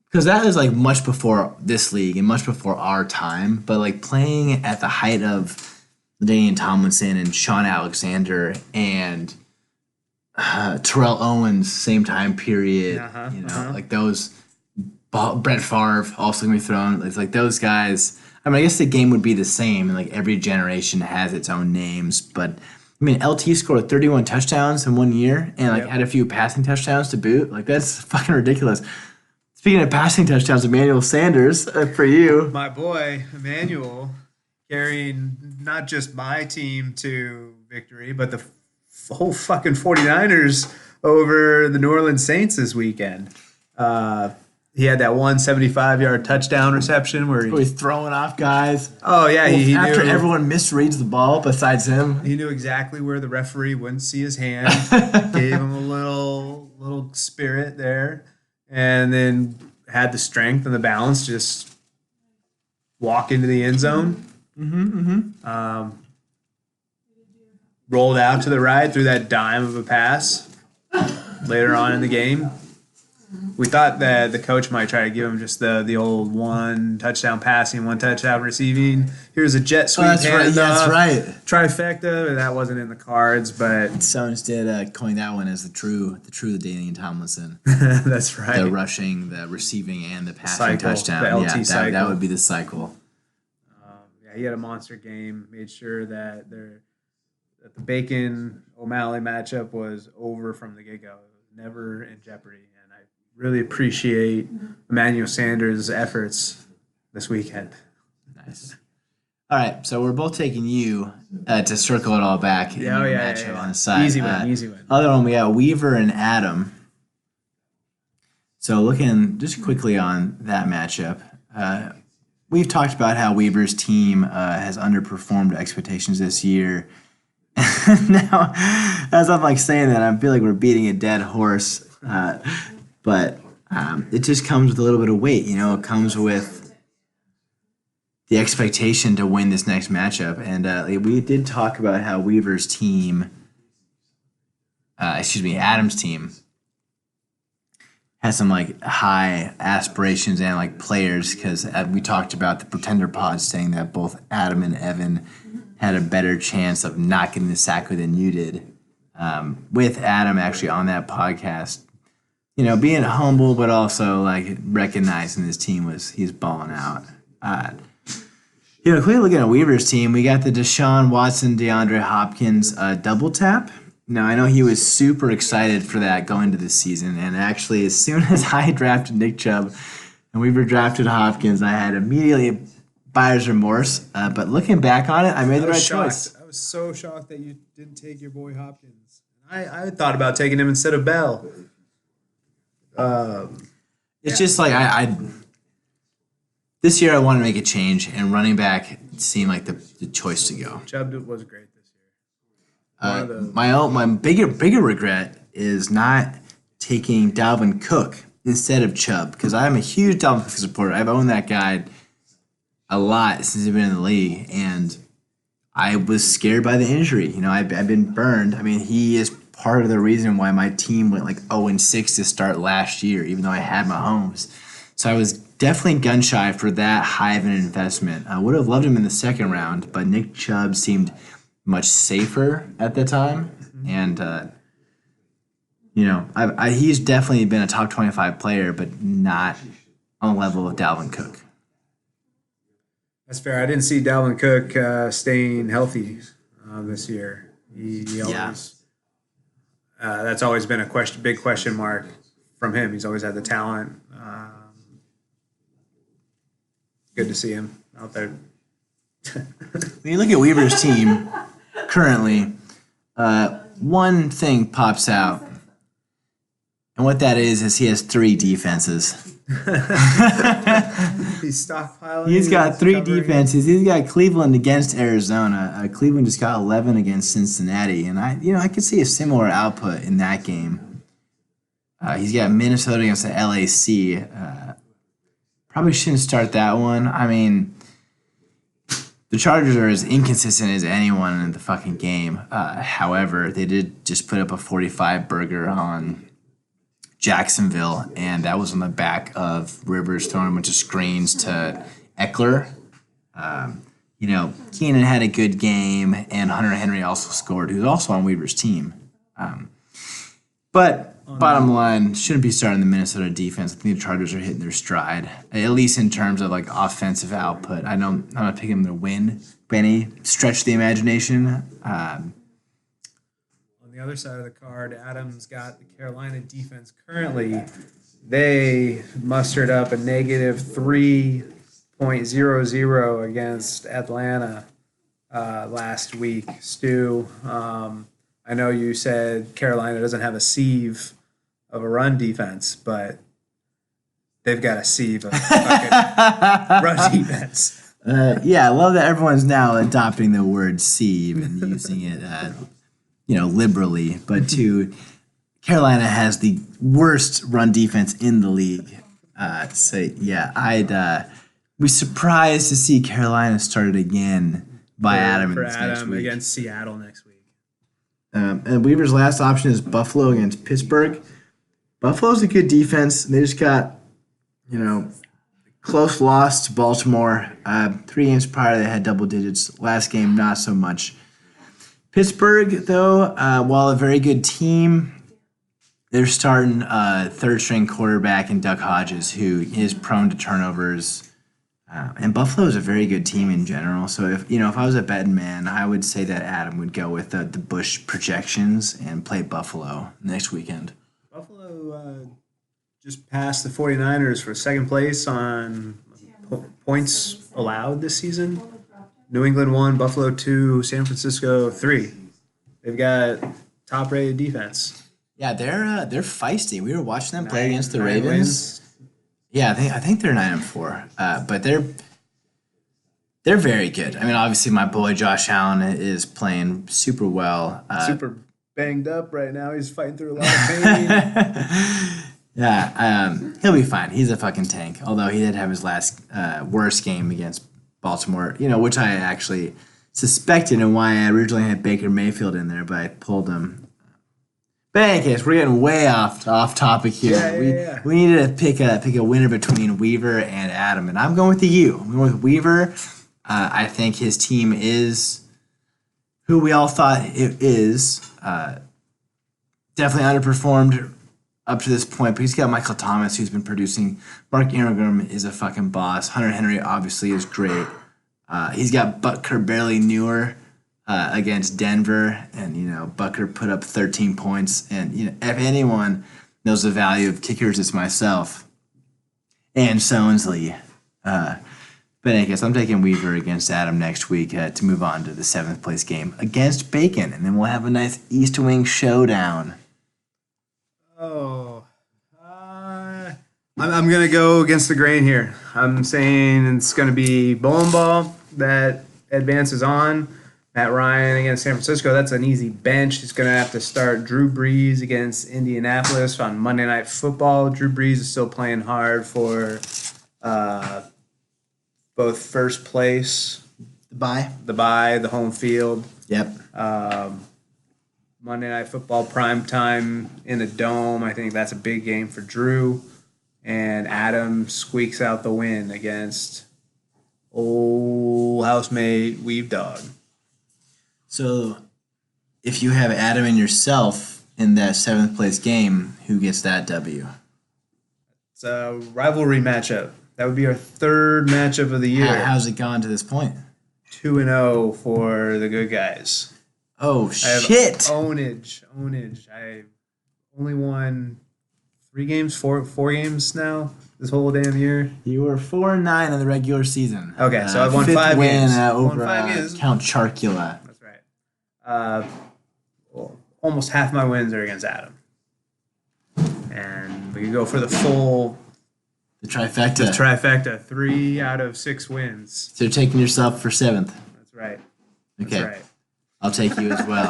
because that was much before this league and much before our time. But playing at the height of LaDainian Tomlinson and Sean Alexander and Terrell Owens, same time period. Like those. Brett Favre also gonna be thrown. It's like those guys. I mean, I guess the game would be the same, and like every generation has its own names. But I mean, LT scored 31 touchdowns in 1 year, and like had a few passing touchdowns to boot. Like that's fucking ridiculous. Speaking of passing touchdowns, Emmanuel Sanders for you, my boy Emmanuel, carrying not just my team to victory, but the whole fucking 49ers over the New Orleans Saints this weekend. He had that 175-yard touchdown reception where he's throwing off guys. Oh yeah, he after knew, everyone misreads the ball besides him. He knew exactly where the referee wouldn't see his hand. Gave him a little spirit there, and then had the strength and the balance to just walk into the end zone. Rolled out to the right, threw that dime of a pass later on in the game. We thought that the coach might try to give him just the old 1 touchdown passing, 1 touchdown receiving. Here's a jet sweep handoff. That's right. Trifecta. That wasn't in the cards, but so instead coined that one as the true LaDainian Tomlinson. That's right. The rushing, the receiving, and the passing cycle, touchdown. The LT cycle. That would be the cycle. He had a monster game. Made sure that the Bacon O'Malley matchup was over from the get-go. It was never in jeopardy. Really appreciate Emmanuel Sanders' efforts this weekend. Nice. All right, so we're both taking you to circle it all back. Matchup on the side. Easy win. Other one, we got Weaver and Adam. So looking just quickly on that matchup, we've talked about how Weaver's team has underperformed expectations this year. Now, as I'm like saying that, I feel like we're beating a dead horse. But it just comes with a little bit of weight, It comes with the expectation to win this next matchup. And we did talk about how Weaver's team, Adam's team, has some like high aspirations and like players because we talked about the Pretender Pod saying that both Adam and Evan had a better chance of not getting the sack than you did. With Adam actually on that podcast. Being humble, but also like recognizing his team he's balling out. Quickly looking at Weaver's team, we got the Deshaun Watson, DeAndre Hopkins double tap. Now I know he was super excited for that going into this season, and actually as soon as I drafted Nick Chubb and Weaver drafted Hopkins, I had immediately buyer's remorse. But looking back on it, I made the right choice. I was so shocked that you didn't take your boy Hopkins. I thought about taking him instead of Bell. It's just like I this year I want to make a change, and running back seemed like the choice to go. Chubb was great this year. My bigger regret is not taking Dalvin Cook instead of Chubb because I'm a huge Dalvin Cook supporter. I've owned that guy a lot since he's been in the league, and I was scared by the injury. I've been burned. I mean, he is part of the reason why my team went like 0-6 to start last year, even though I had Mahomes. So I was definitely gun shy for that high of an investment. I would have loved him in the second round, but Nick Chubb seemed much safer at the time. And, he's definitely been a top 25 player, but not on the level of Dalvin Cook. That's fair. I didn't see Dalvin Cook staying healthy this year. He always... that's always been a big question mark from him. He's always had the talent. Good to see him out there. When you look at Weaver's team currently, one thing pops out, and what that is he has 3 defenses. He's stockpiling. He's got 3 defenses. He's got Cleveland against Arizona. Cleveland just got 11 against Cincinnati, and I could see a similar output in that game. He's got Minnesota against the LAC. Probably shouldn't start that one. I mean, the Chargers are as inconsistent as anyone in the fucking game. However, they did just put up a 45 burger on Jacksonville, and that was on the back of Rivers throwing a bunch of screens to Eckler. Keenan had a good game, and Hunter Henry also scored, who's also on Weaver's team. But bottom line, shouldn't be starting the Minnesota defense. I think the Chargers are hitting their stride, at least in terms of like offensive output. I'm not picking them to win by any stretch of the imagination. On the other side of the card, Adam's got the Carolina defense currently. They mustered up a negative 3.00 against Atlanta last week. Stu, I know you said Carolina doesn't have a sieve of a run defense, but they've got a sieve of fucking run defense. I love that everyone's now adopting the word sieve and using it, liberally. But Carolina has the worst run defense in the league. I'd be surprised to see Carolina started again by Adam for in this next Adam week. against Seattle next week. And Weaver's last option is Buffalo against Pittsburgh. Buffalo's a good defense. They just got, close loss to Baltimore. 3 games prior, they had double digits. Last game, not so much. Pittsburgh, though, while a very good team, they're starting third-string quarterback in Duck Hodges, who is prone to turnovers. And Buffalo is a very good team in general. So if I was a betting man, I would say that Adam would go with the Bush projections and play Buffalo next weekend. Buffalo just passed the 49ers for second place on points allowed this season. New England 1, Buffalo 2, San Francisco 3. They've got top-rated defense. Yeah, they're feisty. We were watching them play against the 9 Ravens. wins. Yeah, I think they're 9-4, but they're very good. I mean, obviously, my boy Josh Allen is playing super well. Super banged up right now. He's fighting through a lot of pain. He'll be fine. He's a fucking tank. Although he did have his last worst game against Baltimore, which I actually suspected and why I originally had Baker Mayfield in there, but I pulled him. But in any case, we're getting way off topic here. We needed to pick a winner between Weaver and Adam, and I'm going with the U. I'm going with Weaver. I think his team is who we all thought it is. Definitely underperformed up to this point, but he's got Michael Thomas, who's been producing. Mark Ingram is a fucking boss. Hunter Henry obviously is great. He's got Butker barely newer against Denver, and Butker put up 13 points. And if anyone knows the value of kickers, it's myself and Sonesley. But I guess I'm taking Weaver against Adam next week to move on to the 7th place game against Bacon, and then we'll have a nice East Wing showdown. Oh, I'm going to go against the grain here. I'm saying it's going to be bowling ball that advances on. Matt Ryan against San Francisco, that's an easy bench. He's going to have to start Drew Brees against Indianapolis on Monday Night Football. Drew Brees is still playing hard for both first place, the bye, the home field. Yep. Monday Night Football prime time in the Dome. I think that's a big game for Drew. And Adam squeaks out the win against old housemate Weav Dog. So, if you have Adam and yourself in that 7th place game, who gets that W? It's a rivalry matchup. That would be our 3rd matchup of the year. How's it gone to this point? 2-0 for the good guys. Oh, I shit! Ownage. I only won 3 games, four games now this whole damn year. You were 4-9 in the regular season. Okay, so I've won 5th 5 win, games. over won 5 games. Count Charcula. That's right. Almost half my wins are against Adam. And we can go for the full The trifecta. trifecta. 3 out of 6 wins. So you're taking yourself for 7th. That's right. Okay. That's right. I'll take you as well.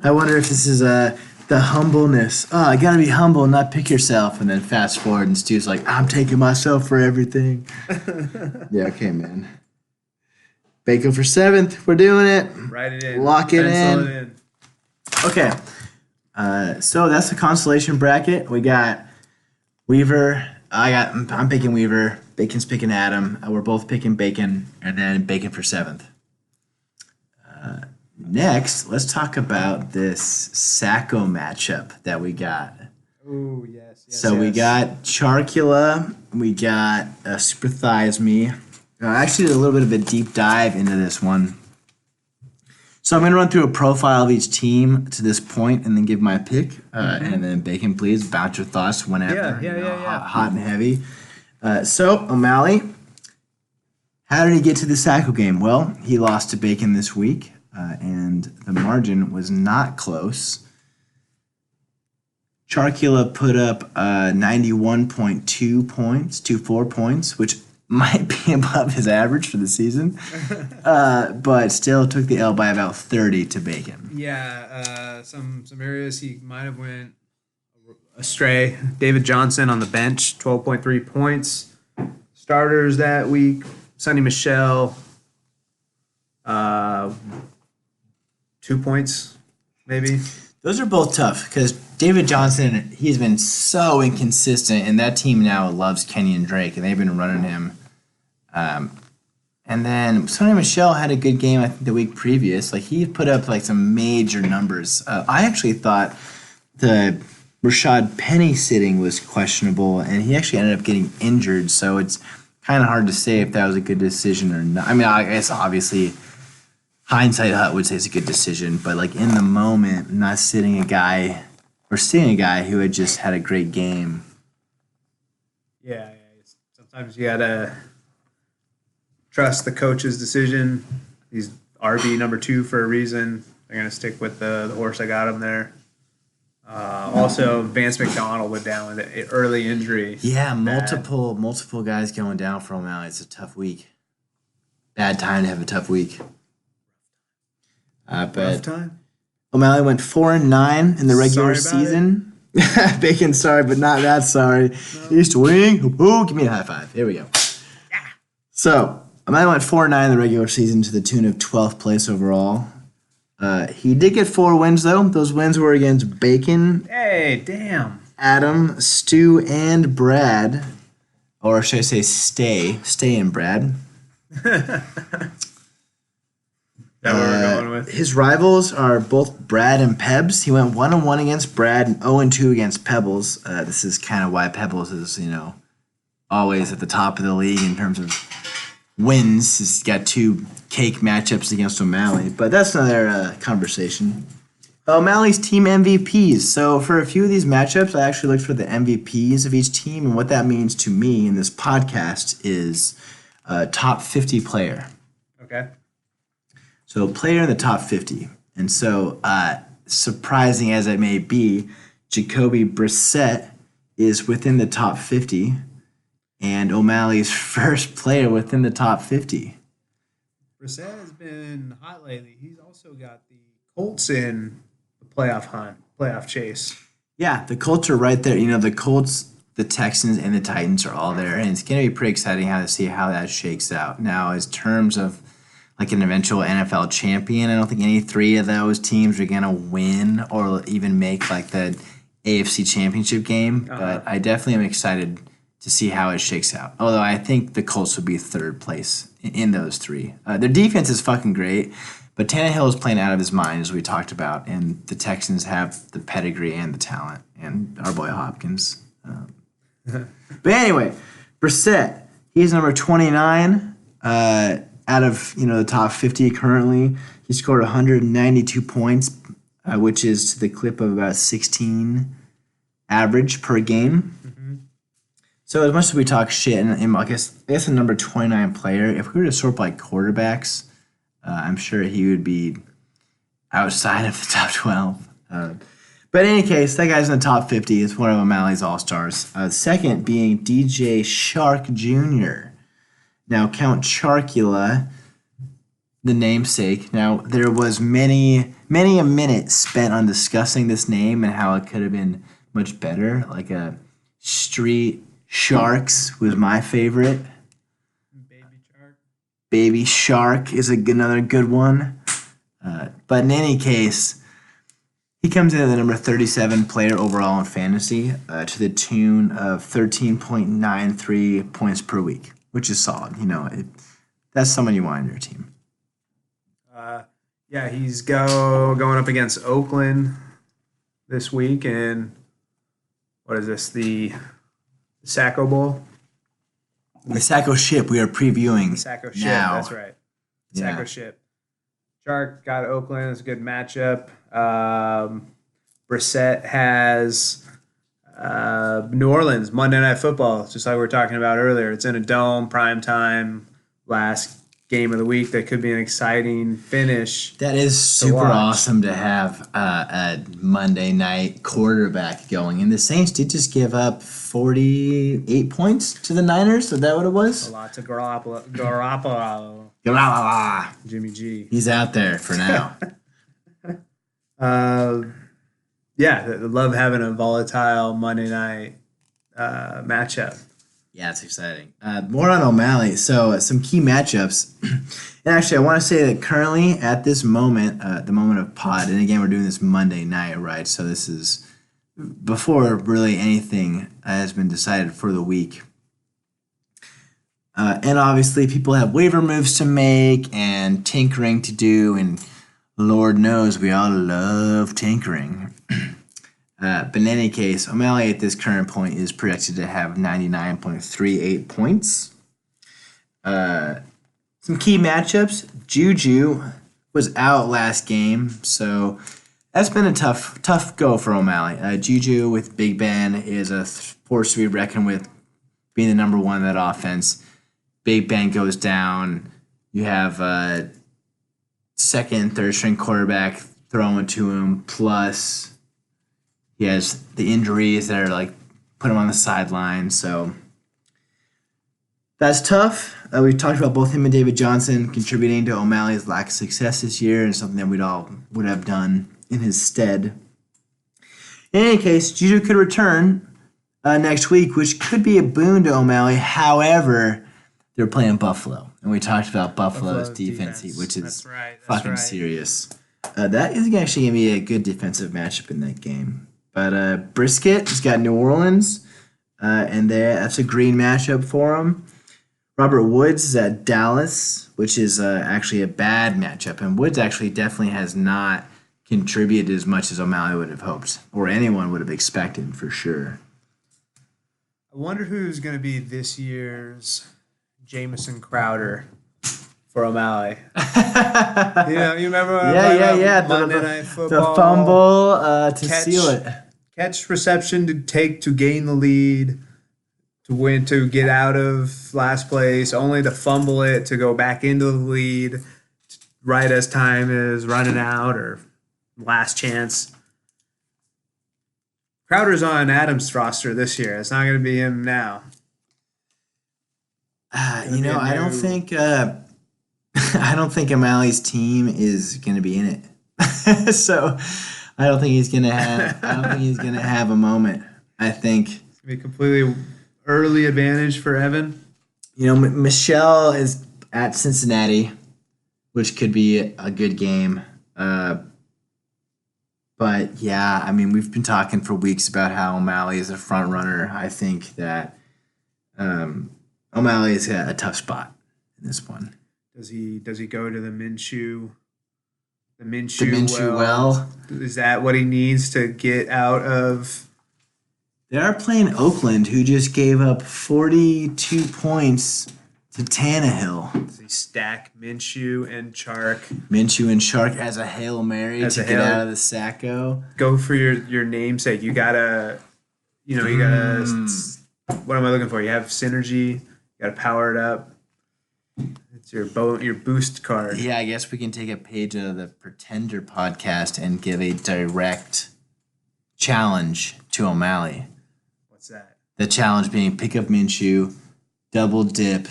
I wonder if this is the humbleness. Oh, I gotta be humble and not pick yourself. And then fast forward and Stu's like, I'm taking myself for everything. Yeah, okay, man. Baco for 7th. We're doing it. Write it in. Lock it Pencil in. Okay. So that's the consolation bracket. We got Weaver. I'm picking Weaver. Bacon's picking Adam. We're both picking Bacon, and then Bacon for 7th. Next, let's talk about this Sacco matchup that we got. Oh, yes. So we got Charcula, we got Super Thighs Me. I actually did a little bit of a deep dive into this one. So I'm going to run through a profile of each team to this point and then give my pick. And then Bacon, please bounce your thoughts whenever. Yeah. Hot and heavy. So O'Malley, how did he get to the Sacco game? Well, he lost to Bacon this week, and the margin was not close. Charcula put up 91.2 points, 24 points, which might be above his average for the season, but still took the L by about 30 to Bacon. Yeah, some areas he might have went astray. David Johnson on the bench, 12.3 points. Starters that week, Sonny Michel, 2 points, maybe. Those are both tough because David Johnson, he's been so inconsistent, and that team now loves Kenyon Drake, and they've been running him. And then Sonny Michel had a good game, I think, the week previous. Like, he put up, like, some major numbers. I actually thought the Rashad Penny sitting was questionable, and he actually ended up getting injured, so it's kind of hard to say if that was a good decision or not. I mean, I guess, obviously, hindsight Hut would say it's a good decision, but, like, in the moment, not sitting a guy or sitting a guy who had just had a great game. Yeah. Sometimes you got to trust the coach's decision. He's RB number 2 for a reason. They're going to stick with the horse I got him there. Also, Vance McDonald went down with an early injury. Yeah, multiple guys going down for O'Malley. It's a tough week. Bad time to have a tough week. Rough time. O'Malley went 4-9 in the regular season. Bacon, sorry, but not that sorry. No. East Wing. Ooh, give me a high five. There we go. Yeah. So, O'Malley went 4-9 in the regular season to the tune of 12th place overall. He did get 4 wins, though. Those wins were against Bacon. Hey, damn. Adam, Stu, and Brad. Or should I say Stay and Brad. That what we're going with? His rivals are both Brad and Pebbles. He went 1-1 against Brad and 0-2 against Pebbles. This is kind of why Pebbles is, always at the top of the league in terms of wins. He's got 2 cake matchups against O'Malley, but that's another conversation. O'Malley's team MVPs. So for a few of these matchups, I actually looked for the MVPs of each team, and what that means to me in this podcast is top 50 player. Okay. So player in the top 50. And so, surprising as it may be, Jacoby Brissett is within the top 50, and O'Malley's first player within the top 50. Brissett has been hot lately. He's also got the Colts in the playoff chase. Yeah, the Colts are right there. The Colts, the Texans, and the Titans are all there, and it's going to be pretty exciting to see how that shakes out. Now, as terms of like an eventual NFL champion, I don't think any 3 of those teams are going to win or even make like the AFC championship game. But I definitely am excited to see how it shakes out. Although I think the Colts will be 3rd place in those 3. Their defense is fucking great, but Tannehill is playing out of his mind, as we talked about, and the Texans have the pedigree and the talent, and our boy Hopkins. But anyway, Brissett, he's number 29. Out of the top 50 currently, he scored 192 points, which is to the clip of about 16 average per game. Mm-hmm. So as much as we talk shit, and I guess a number 29 player, if we were to sort by quarterbacks, I'm sure he would be outside of the top 12. But in any case, that guy's in the top 50. It's one of O'Malley's all-stars. Second being DJ Shark Jr. Now, Count Charcula, the namesake. Now, there was many a minute spent on discussing this name and how it could have been much better. Like a Street Sharks was my favorite. Baby Shark is another good one. But in any case, he comes in at the number 37 player overall in fantasy to the tune of 13.93 points per week, which is solid. That's someone you want on your team. Yeah, he's going up against Oakland this week, and what is this? The Saco Bowl. The Saco Ship we are previewing Saco Ship. now. That's right. Saco Yeah. Ship. Shark got Oakland. It's a good matchup. Brissett has New Orleans Monday Night Football, just like we were talking about earlier. It's in a dome, prime time, last game of the week. That could be an exciting finish. That is super watch. awesome to have a Monday night quarterback going. And the Saints did just give up 48 points to the Niners. Is that what it was? A lot to Garoppolo. Jimmy G. He's out there for now. Yeah, I love having a volatile Monday night matchup. Yeah, it's exciting. More on O'Malley. So some key matchups. And actually, I want to say that currently at this moment, the moment of pod, and again, we're doing this Monday night, right? So this is before really anything has been decided for the week. And obviously, people have waiver moves to make and tinkering to do, and Lord knows we all love tinkering. But in any case, O'Malley at this current point is projected to have 99.38 points. Some key matchups. Juju was out last game, so that's been a tough go for O'Malley. Juju with Big Ben is a force to be reckoned with, being the number one in that offense. Big Ben goes down. You have a second, third string quarterback throwing to him, plus he has the injuries that are like put him on the sideline. So that's tough. We talked about both him and David Johnson contributing to O'Malley's lack of success this year, and something that we'd all would have done in his stead. In any case, Juju could return next week, which could be a boon to O'Malley. However, they're playing Buffalo, and we talked about Buffalo's defense, which is fucking serious. That is actually going to be a good defensive matchup in that game. But Brisket has got New Orleans, and that's a green matchup for him. Robert Woods is at Dallas, which is actually a bad matchup, and Woods actually definitely has not contributed as much as O'Malley would have hoped, or anyone would have expected for sure. I wonder who's going to be this year's Jamison Crowder for O'Malley. You remember when Monday Night Football? The fumble to seal it. Catch, reception to take to gain the lead, to win, to get out of last place, only to fumble it to go back into the lead right as time is running out or last chance. Crowder's on Adams' roster this year. It's not going to be him now. I don't think O'Malley's team is going to be in it. So I don't think he's going to have a moment. I think it's going to be completely early advantage for Evan. Michelle is at Cincinnati, which could be a good game. But yeah, I mean, we've been talking for weeks about how O'Malley is a front runner. I think that O'Malley is a tough spot in this one. Does he go to the Minshew? The Minshew, the Minshew well? Is that what he needs to get out of? They are playing Oakland, who just gave up 42 points to Tannehill. Does he stack Minshew and Chark? Minshew and Chark as a Hail Mary to get out of the Sacco. Go for your namesake. You gotta. What am I looking for? You have synergy. You gotta power it up. It's your boost card. Yeah, I guess we can take a page out of the Pretender podcast and give a direct challenge to O'Malley. What's that? The challenge being pick up Minshew, double dip,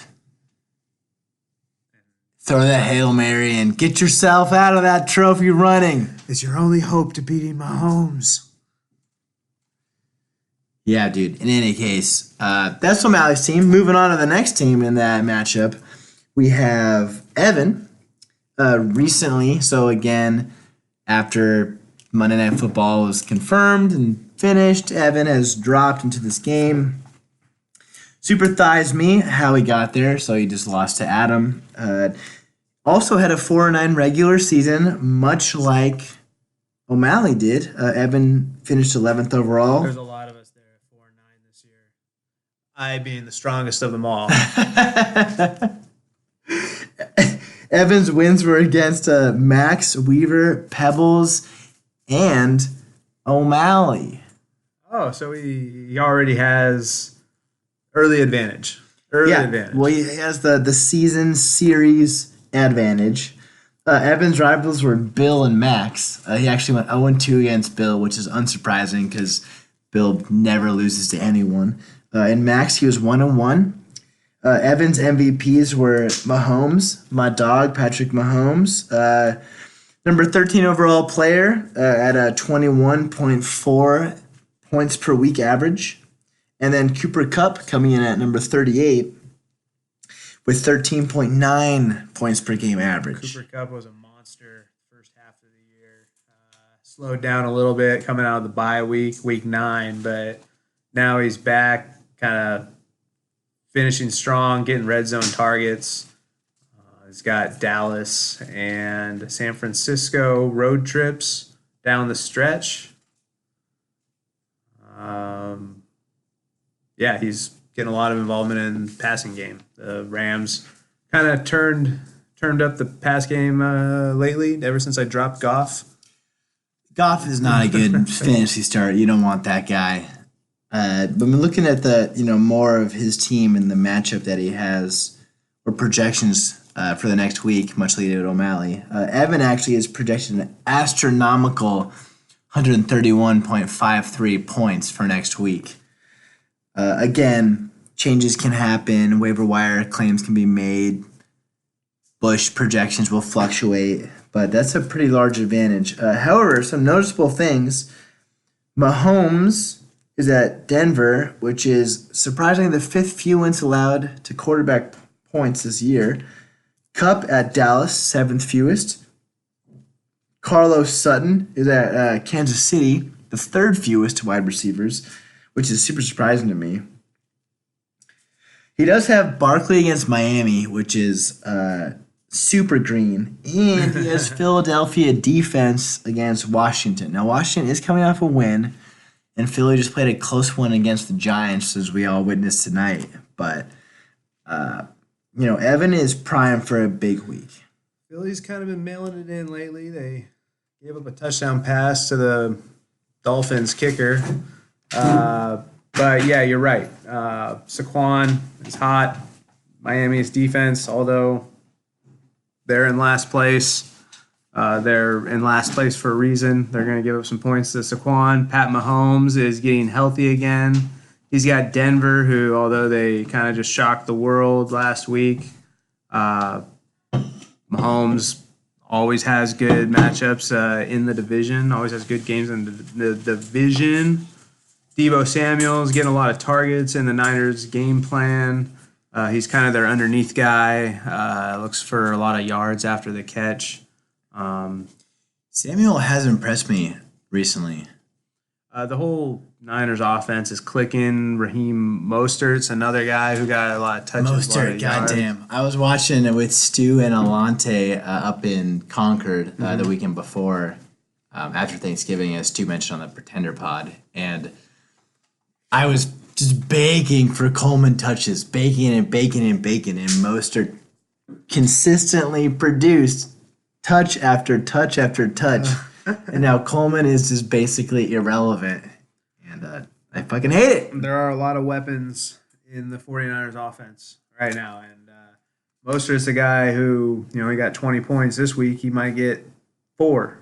throw that Hail Mary, and get yourself out of that trophy running. It's your only hope to beating Mahomes. Yeah, dude. In any case, that's O'Malley's team. Moving on to the next team in that matchup, we have Evan. Recently, so again, after Monday Night Football was confirmed and finished, Evan has dropped into this game. Super thighs me how he got there, so he just lost to Adam. Also had a 4-9 regular season, much like O'Malley did. Evan finished 11th overall. There's a lot of us there at 4-9 this year. I being the strongest of them all. Evan's wins were against Max, Weaver, Pebbles, and O'Malley. Oh, so he already has early advantage. Early advantage. Well, he has the season series advantage. Evan's rivals were Bill and Max. He actually went 0-2 against Bill, which is unsurprising because Bill never loses to anyone. And Max, he was 1-1. Evan's MVPs were Mahomes, my dog, Patrick Mahomes. Number 13 overall player at a 21.4 points per week average. And then Cooper Kupp coming in at number 38 with 13.9 points per game average. Cooper Kupp was a monster first half of the year. Slowed down a little bit coming out of the bye week 9, but now he's back, kind of finishing strong, getting red zone targets. He's got Dallas and San Francisco road trips down the stretch. He's getting a lot of involvement in the passing game. The Rams kind of turned up the pass game lately, ever since I dropped Goff. Goff is not a good fantasy start. You don't want that guy. But when looking at the more of his team and the matchup that he has, or projections for the next week, much like at O'Malley, Evan actually is projected an astronomical 131.53 points for next week. Again, changes can happen. Waiver wire claims can be made. Bush projections will fluctuate, but that's a pretty large advantage. However, some noticeable things. Mahomes is at Denver, which is surprisingly the 5th fewest allowed to quarterback points this year. Kupp at Dallas, 7th fewest. Carlos Sutton is at Kansas City, the 3rd fewest to wide receivers, which is super surprising to me. He does have Barkley against Miami, which is super green, and he has Philadelphia defense against Washington. Now, Washington is coming off a win, and Philly just played a close one against the Giants, as we all witnessed tonight. But, Evan is primed for a big week. Philly's kind of been mailing it in lately. They gave up a touchdown pass to the Dolphins kicker. But yeah, you're right. Saquon is hot. Miami's defense, although they're in last place, they're in last place for a reason. They're going to give up some points to Saquon. Pat Mahomes is getting healthy again. He's got Denver, who, although they kind of just shocked the world last week, Mahomes always has good matchups in the division, always has good games in the division. Deebo Samuel's getting a lot of targets in the Niners' game plan. He's kind of their underneath guy. Looks for a lot of yards after the catch. Samuel has impressed me recently. The whole Niners offense is clicking. Raheem Mostert's another guy who got a lot of touches. Mostert, goddamn. I was watching it with Stu and Alante up in Concord the weekend before, after Thanksgiving, as Stu mentioned on the Pretender Pod. And I was just begging for Coleman touches, baking and Mostert consistently produced touch after touch after touch. And now Coleman is just basically irrelevant. And I fucking hate it. There are a lot of weapons in the 49ers offense right now. And Mostert's a guy who, he got 20 points this week. He might get 4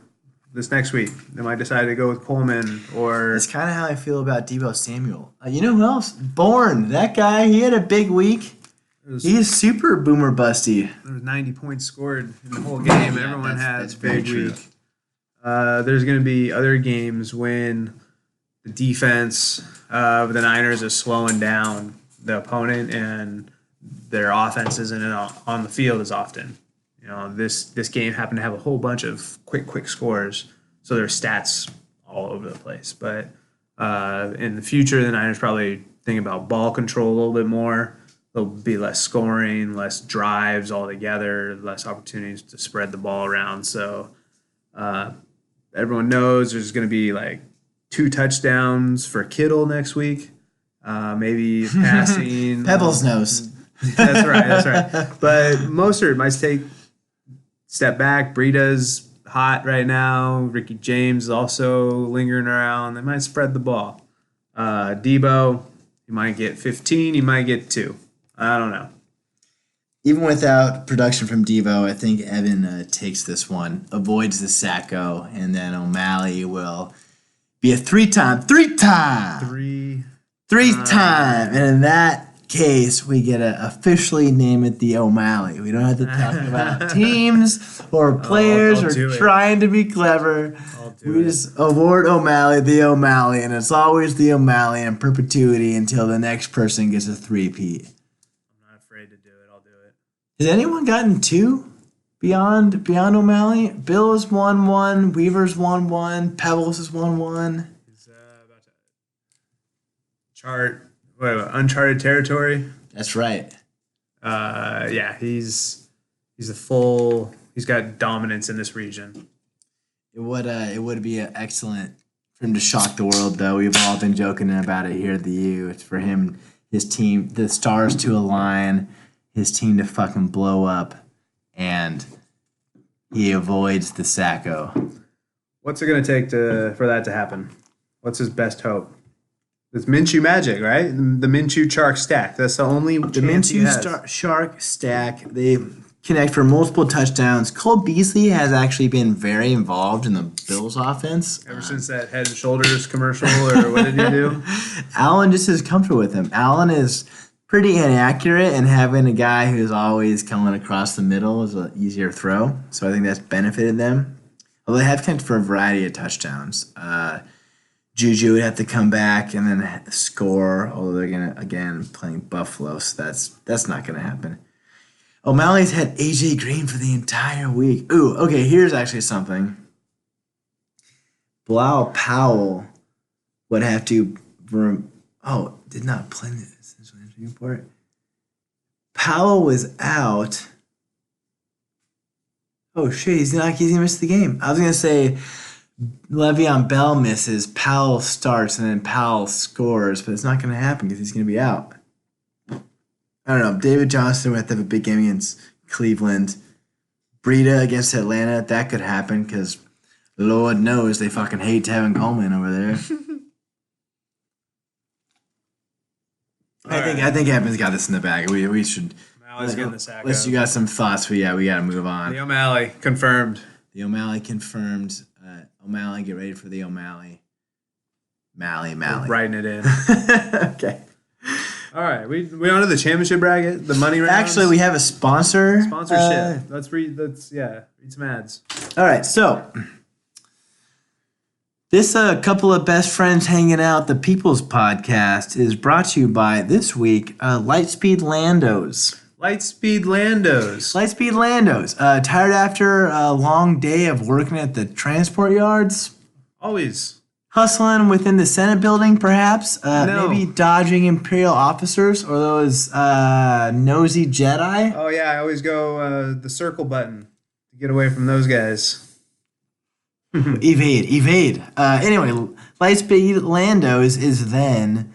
this next week. They might decide to go with Coleman or... It's kind of how I feel about Deebo Samuel. You know who else? Bourne. That guy, he had a big week. He is super boomer busty. There was 90 points scored in the whole game. Yeah, everyone has a big week. There's going to be other games when the defense of the Niners is slowing down the opponent and their offense isn't on the field as often. This game happened to have a whole bunch of quick scores, so their stats all over the place. But in the future, the Niners probably think about ball control a little bit more. there'll be less scoring, less drives altogether, less opportunities to spread the ball around. So everyone knows there's going to be like 2 touchdowns for Kittle next week. Maybe passing. Pebbles knows. That's right. But Mostert might take step back. Breida's hot right now. Ricky James is also lingering around. They might spread the ball. Debo, he might get 15. He might get 2. I don't know. Even without production from Devo, I think Evan takes this one, avoids the Sacco, and then O'Malley will be a three-time, and in that case, we get to officially name it the O'Malley. We don't have to talk about teams or players or trying to be clever. We just award O'Malley the O'Malley, and it's always the O'Malley in perpetuity until the next person gets a three-peat. I'm not afraid to do it. I'll do it. Has anyone gotten 2 beyond O'Malley? Bill is 1-1, Weaver's 1-1, Pebbles is 1-1. He's about to chart uncharted territory. That's right. Yeah, he's got dominance in this region. It would be excellent for him to shock the world, though. We've all been joking about it here at the U. It's for him, his team, the stars to align, his team to fucking blow up, and he avoids the Sacco. What's it going to take for that to happen? What's his best hope? It's Minshew magic, right? The Minshew Shark stack. That's the only chance he has. Shark stack. They connect for multiple touchdowns. Cole Beasley has actually been very involved in the Bills offense. Ever since that Head and Shoulders commercial, or what did he do? Allen just is comfortable with him. Allen is pretty inaccurate, and having a guy who's always coming across the middle is an easier throw. So I think that's benefited them. Although they have connected for a variety of touchdowns. Juju would have to come back and then score, although they're going to, again, playing Buffalo, so that's not going to happen. O'Malley's had A.J. Green for the entire week. Ooh, okay, here's actually something. Bilal Powell would have to... did not play this injury report. Powell was out. Oh, shit, he's going to miss the game. I was going to say... Le'Veon Bell misses, Powell starts, and then Powell scores, but it's not going to happen because he's going to be out. I don't know. David Johnson would have to have a big game against Cleveland. Breida against Atlanta, that could happen because Lord knows they fucking hate Tevin Coleman over there. I think Evan's got this in the bag. We should. O'Malley's getting the sack. Unless you got some thoughts, but yeah, we got to move on. The O'Malley confirmed. O'Malley, get ready for the O'Malley. Mally. Writing it in. Okay. All right. We on to the championship bracket, the money rounds. Actually, we have a sponsor. Sponsorship. Let's read some ads. All right. So, this couple of best friends hanging out, the People's Podcast, is brought to you by, this week, Lightspeed Landos. Lightspeed Landos. Tired after a long day of working at the transport yards? Always. Hustling within the Senate building, perhaps? No. Maybe dodging Imperial officers or those nosy Jedi? Oh, yeah. I always go the circle button to get away from those guys. Evade. Anyway, Lightspeed Landos is then...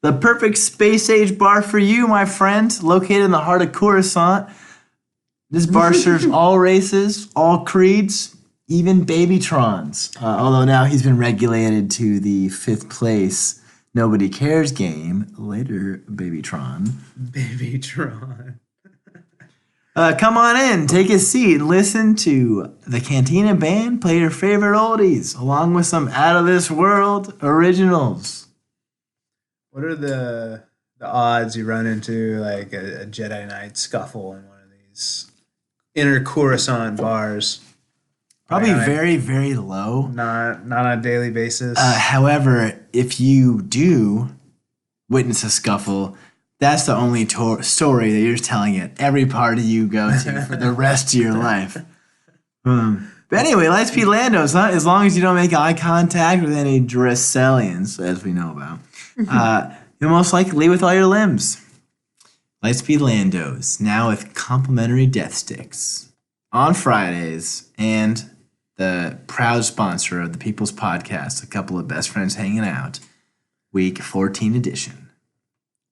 the perfect space-age bar for you, my friend, located in the heart of Coruscant. This bar serves all races, all creeds, even Babytrons. Although now he's been regulated to the 5th place Nobody Cares game. Later, Babytron. Come on in, take a seat, listen to the Cantina Band play your favorite oldies, along with some out-of-this-world originals. What are the odds you run into like a Jedi Knight scuffle in one of these inner Coruscant bars? Probably very, very low. Not on a daily basis. However, if you do witness a scuffle, that's the only story that you're telling at every party you go to for the rest of your life. But anyway, Lightspeed Landos, as long as you don't make eye contact with any Dresselians, as we know about, you'll most likely leave with all your limbs. Lightspeed Landos, now with complimentary death sticks on Fridays, and the proud sponsor of the People's Podcast, a couple of best friends hanging out, week 14 edition.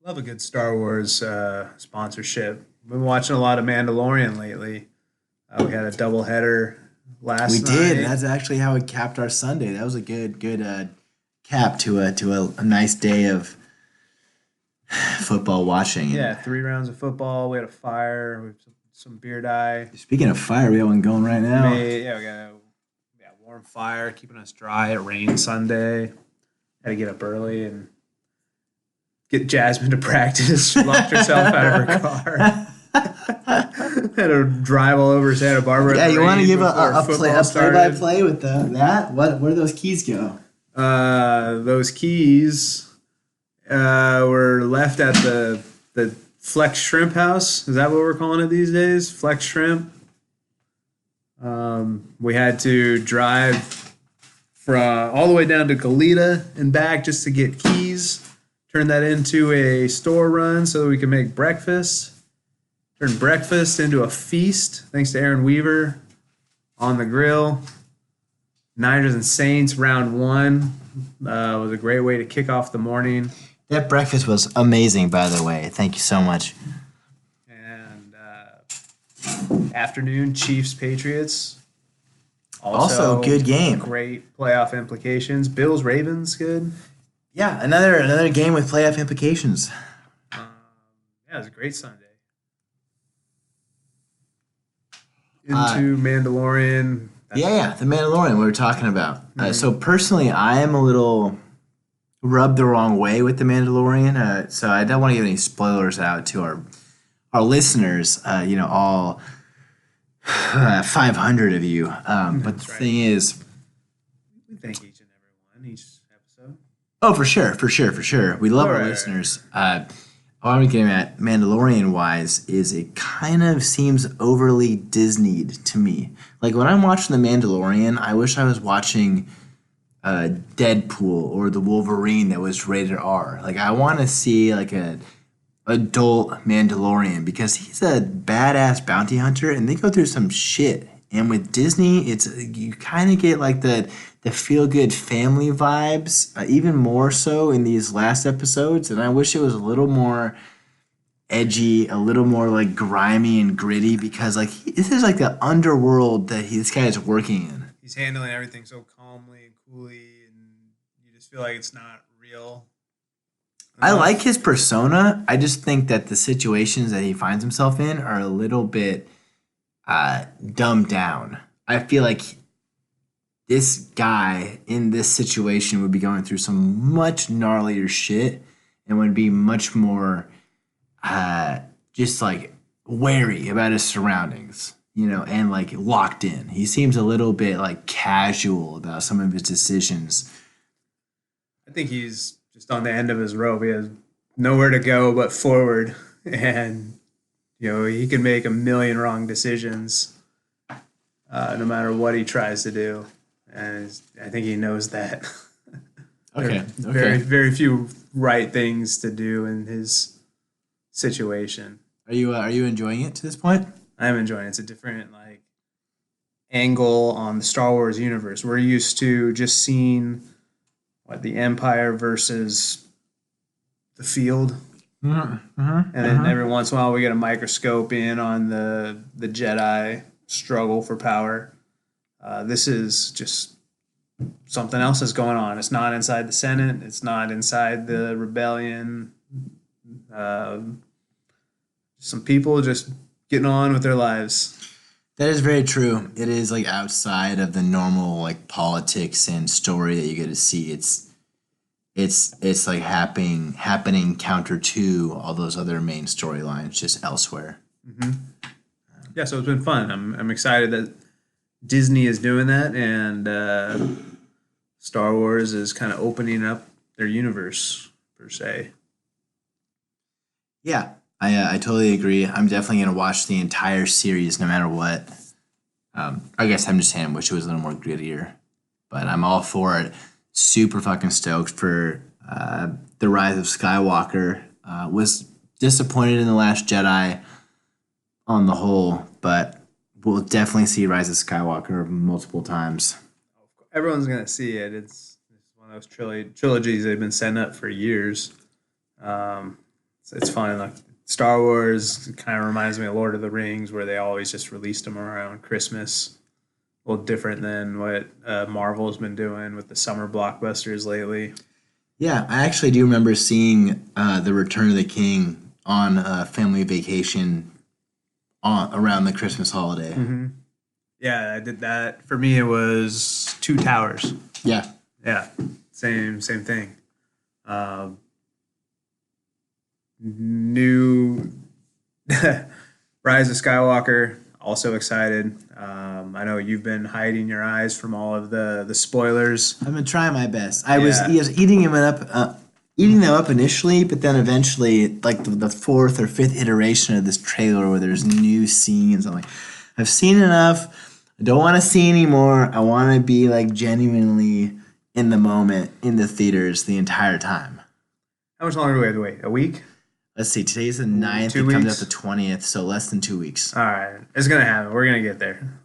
Love a good Star Wars sponsorship. Been watching a lot of Mandalorian lately. We had a doubleheader last We night. did. That's actually how it capped our Sunday. That was a good cap to a nice day of football watching. Yeah, 3 rounds of football. We had a fire. We had some beer dye. Speaking of fire, we have one going right now. We got a warm fire, keeping us dry. It rained Sunday. Had to get up early and get Jasmine to practice. She locked herself out of her car. Had to drive all over Santa Barbara. Yeah, you want to give a play-by-play with that? Where do those keys go? Those keys were left at the Flex Shrimp House. Is that what we're calling it these days? Flex Shrimp. We had to drive from all the way down to Goleta and back just to get keys. Turn that into a store run so that we can make breakfast. Turn breakfast into a feast, thanks to Aaron Weaver on the grill. Niners and Saints round 1 was a great way to kick off the morning. That breakfast was amazing, by the way. Thank you so much. And afternoon, Chiefs Patriots. Also good game. Great playoff implications. Bills Ravens, good. Yeah, another game with playoff implications. Yeah, it was a great Sunday. Into Mandalorian. Yeah, the Mandalorian we were talking about. So personally, I am a little rubbed the wrong way with the Mandalorian. So I don't want to give any spoilers out to our listeners. All 500 of you. But the thing is, We thank each and every one each episode. oh, for sure. We love our listeners. All I'm getting at Mandalorian wise is it kind of seems overly Disneyed to me. Like when I'm watching The Mandalorian, I wish I was watching Deadpool or the Wolverine that was rated R. Like I want to see like a adult Mandalorian because he's a badass bounty hunter and they go through some shit. And with Disney, you kind of get like the feel good family vibes, even more so in these last episodes. And I wish it was a little more edgy, a little more like grimy and gritty because like this is like the underworld that this guy is working in. He's handling everything so calmly and coolly, and you just feel like it's not real. I like his persona. I just think that the situations that he finds himself in are a little bit dumbed down. I feel like this guy in this situation would be going through some much gnarlier shit and would be much more just like wary about his surroundings, and like locked in. He seems a little bit like casual about some of his decisions. I think he's just on the end of his rope. He has nowhere to go but forward, and he can make a million wrong decisions no matter what he tries to do. And I think he knows that. Okay. Very, very few right things to do in his situation. Are you enjoying it to this point? I am enjoying it. It's a different angle on the Star Wars universe. We're used to just seeing the Empire versus the field. And then every once in a while we get a microscope in on the Jedi struggle for power. This is just something else is going on. It's not inside the Senate. It's not inside the rebellion. Some people just getting on with their lives. That is very true. It is like outside of the normal like politics and story that you get to see. It's like happening counter to all those other main storylines, just elsewhere. Mm-hmm. Yeah, so it's been fun. I'm excited that Disney is doing that, and Star Wars is kind of opening up their universe per se. Yeah, I totally agree. I'm definitely gonna watch the entire series no matter what. I guess I'm just saying, wish it was a little more grittier, but I'm all for it. Super fucking stoked for the Rise of Skywalker. Was disappointed in The Last Jedi on the whole, but we'll definitely see Rise of Skywalker multiple times. Everyone's gonna see it. It's one of those trilogies they've been setting up for years. It's fun. Like Star Wars kind of reminds me of Lord of the Rings, where they always just released them around Christmas. A little different than what Marvel's been doing with the summer blockbusters lately. Yeah, I actually do remember seeing The Return of the King on a family vacation around the Christmas holiday. Mm-hmm. Yeah, I did that. For me, it was Two Towers. Yeah. Yeah, same thing. New Rise of Skywalker, also excited. I know you've been hiding your eyes from all of the spoilers. I've been trying my best. I was eating them up initially, but then eventually, like the fourth or fifth iteration of this trailer where there's new scenes, I'm like, I've seen enough. I don't want to see anymore. I want to be like genuinely in the moment in the theaters the entire time. How much longer do we have to wait? A week? Let's see. Today's the 9th. 2 It comes weeks? out the 20th, so less than 2 weeks. All right, it's gonna happen. We're gonna get there.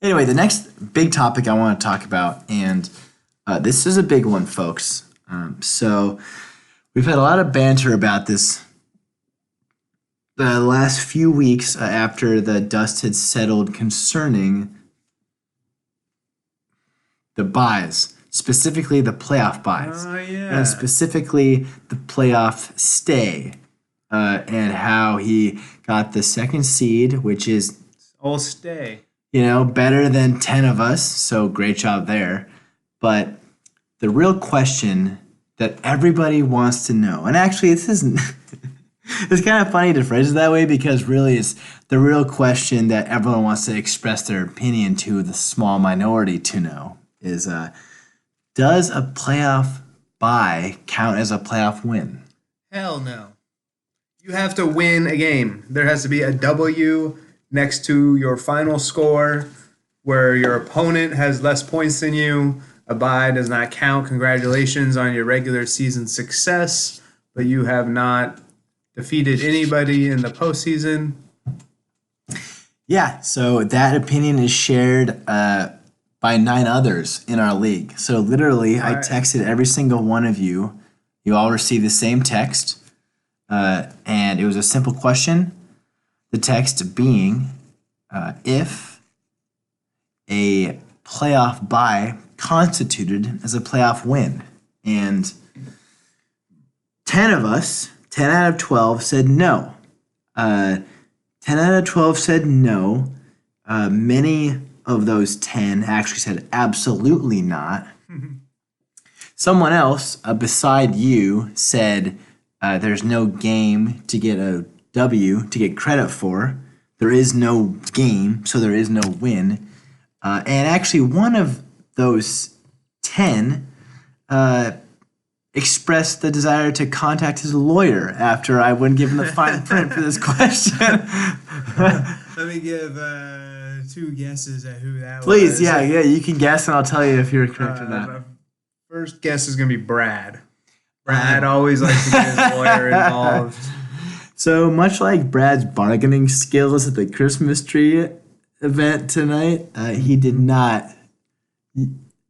Anyway, the next big topic I want to talk about, and this is a big one, folks. So we've had a lot of banter about this the last few weeks after the dust had settled concerning the buys, specifically the playoff buys, Oh yeah. and specifically the playoff stay, and how he got the second seed, which is I'll stay. better than 10 of us, so great job there. But the real question that everybody wants to know, and actually this isn't, it's kind of funny to phrase it that way because really it's the real question that everyone wants to express their opinion to the small minority to know is, does a playoff bye count as a playoff win? Hell no. You have to win a game. There has to be a W next to your final score where your opponent has less points than you. A bye does not count. Congratulations on your regular season success, but you have not defeated anybody in the postseason. Yeah, so that opinion is shared by 9 others in our league. So literally, I texted every single one of you. You all received the same text, and it was a simple question. The text being, if a playoff bye constituted as a playoff win. And 10 of us, 10 out of 12 said no. 10 out of 12 said no. Many of those 10 actually said absolutely not. Someone else beside you said there's no game to get a W to get credit for. There is no game, so there is no win. And actually, one of those 10 expressed the desire to contact his lawyer after I wouldn't give him the fine print for this question. Let me give 2 guesses at who that was. Please, yeah, you can guess, and I'll tell you if you're correct or not. My first guess is going to be Brad. Brad always likes to get his lawyer involved. So much like Brad's bargaining skills at the Christmas tree event tonight, he did not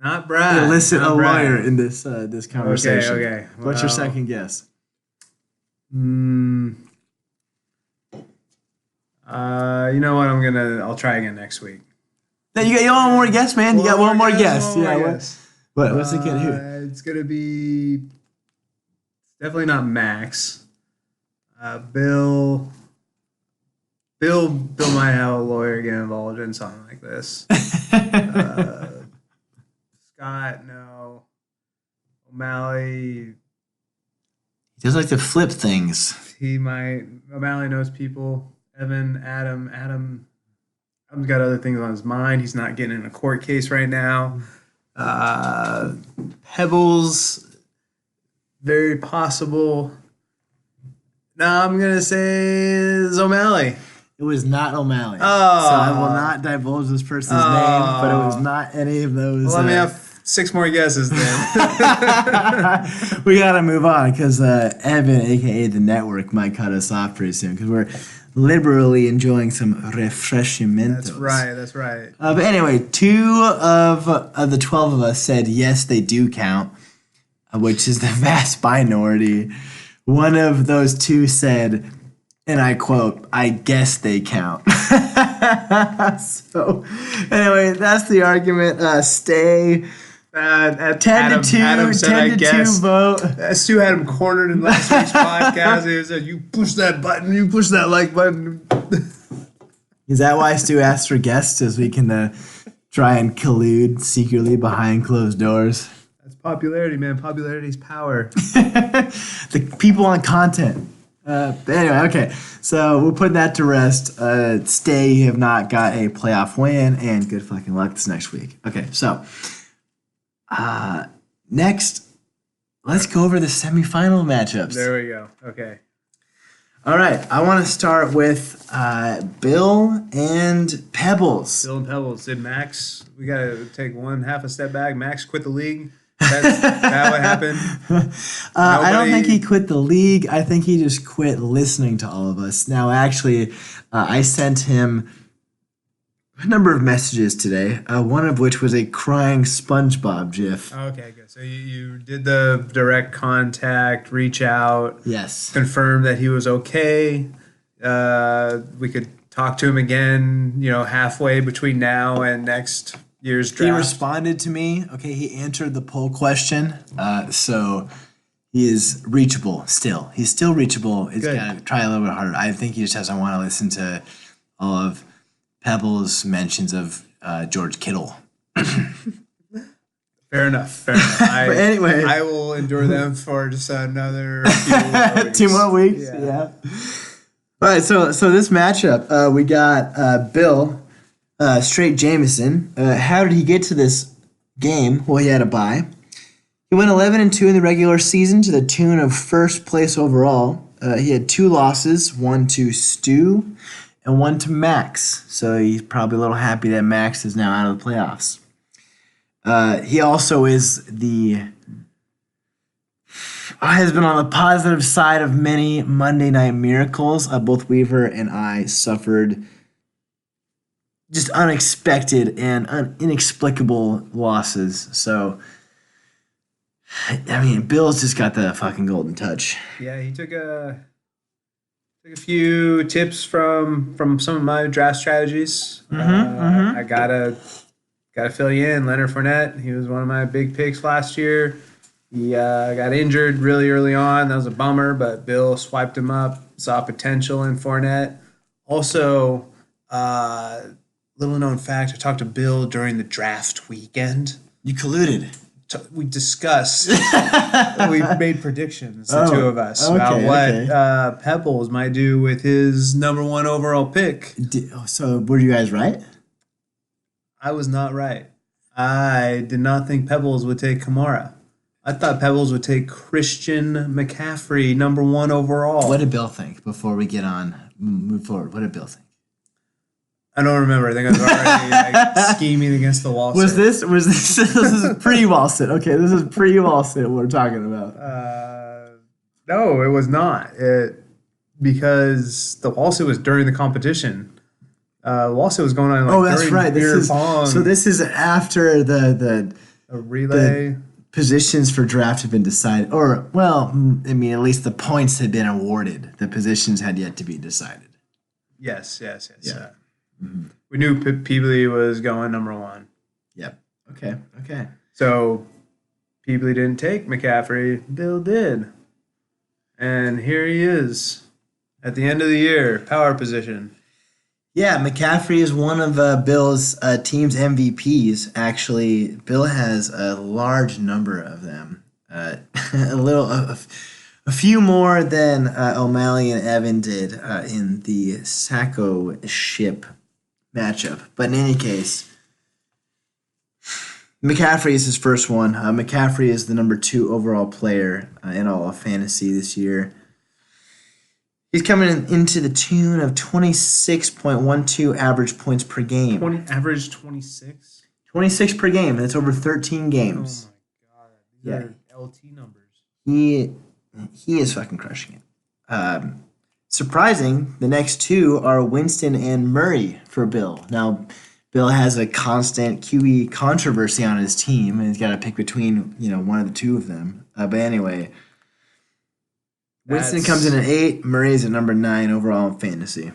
Not Brad. elicit not a Brad. lawyer in this conversation. Okay. What's your Well, second guess? You know what? I'll try again next week. No, you got one more guess, man. You got one more guess. One more Yeah. guess. What's the kid who? It's gonna be definitely not Max. Bill might have a lawyer get involved in something like this. Scott, no. O'Malley, He does like to flip things. he might. O'Malley knows people. Evan, Adam's got other things on his mind. He's not getting in a court case right now. Pebbles, very possible. No, I'm gonna say it's O'Malley. It was not O'Malley. Oh. So I will not divulge this person's name, but it was not any of those. Well, let me have 6 more guesses then. We gotta move on because Evan, aka the network, might cut us off pretty soon because we're liberally enjoying some refreshmentos. That's right. But anyway, 2 of the 12 of us said yes, they do count, which is the vast minority. One of those 2 said, and I quote, "I guess they count." So anyway, that's the argument. Stay. 10 to 2, Adam said, 10 I to guess. 2 vote. Stu had him cornered in last week's podcast. He said, "You push that button. You push that like button." Is that why Stu asked for guests, as we can try and collude secretly behind closed doors? That's popularity, man. Popularity's power. The people on content. But anyway, okay. So we'll put that to rest. Stay, you have not got a playoff win, and good fucking luck this next week. Okay, so next, let's go over the semifinal matchups. There we go. Okay. All right, I want to start with Bill and Pebbles. Bill and Pebbles. Did Max, we got to take half a step back. Max quit the league. That's that what happened? I don't think he quit the league. I think he just quit listening to all of us. Now, actually, I sent him a number of messages today, one of which was a crying SpongeBob gif. Okay, good. So you did the direct contact, reach out, Yes. confirm that he was okay. We could talk to him again, halfway between now and next year's draft. He responded to me. Okay, he answered the poll question. So he is reachable still. He's still reachable. He's Good. got to try a little bit harder. I think he just doesn't want to listen to all of Pebbles' mentions of George Kittle. Fair enough. But anyway. I will endure them for just another few more weeks. 2 more weeks. Yeah. All right. So this matchup, we got Bill, straight Jameson. How did he get to this game? Well, he had a bye. He went 11-2 in the regular season to the tune of first place overall. He had 2 losses, one to Stu and one to Max. So he's probably a little happy that Max is now out of the playoffs. He also has been on the positive side of many Monday Night Miracles. Both Weaver and I suffered just unexpected and inexplicable losses. So, I mean, Bill's just got the fucking golden touch. Yeah, he took a few tips from some of my draft strategies. I gotta fill you in. Leonard Fournette, he was one of my big picks last year. He got injured really early on. That was a bummer, but Bill swiped him up, saw potential in Fournette. Also, little known fact, I talked to Bill during the draft weekend. You colluded. We discussed, we made predictions, the 2 of us, about what Pebbles might do with his number 1 overall pick. So were you guys right? I was not right. I did not think Pebbles would take Kamara. I thought Pebbles would take Christian McCaffrey, number 1 overall. What did Bill think before we move forward? What did Bill think? I don't remember. I think I was already scheming against the wall. Was this this is pre-Walsit? Okay, this is pre-Walsit we're talking about. No, it was not. Because the Walsit was during the competition. Walsit was going on. Oh, that's right. So this is after the relay. The positions for draft have been decided, or well, I mean, at least the points had been awarded. The positions had yet to be decided. Yes. Yeah. Mm-hmm. We knew Peebly was going number 1. Yep. Okay. So Peebly didn't take McCaffrey. Bill did. And here he is at the end of the year, power position. Yeah, McCaffrey is one of Bill's team's MVPs. Actually, Bill has a large number of them. A few more than O'Malley and Evan did in the Sacco ship matchup. But in any case, McCaffrey is his first one. McCaffrey is the number 2 overall player in all of fantasy this year. He's coming into the tune of 26.12 average points per game. Average 26? 26 per game, and it's over 13 Oh games. my god, these Yeah. are LT numbers. He is fucking crushing it. Surprising, the next two are Winston and Murray for Bill. Now, Bill has a constant QE controversy on his team, and he's got to pick between one of the two of them. But anyway, Winston comes in at 8. Murray's at number 9 overall in fantasy.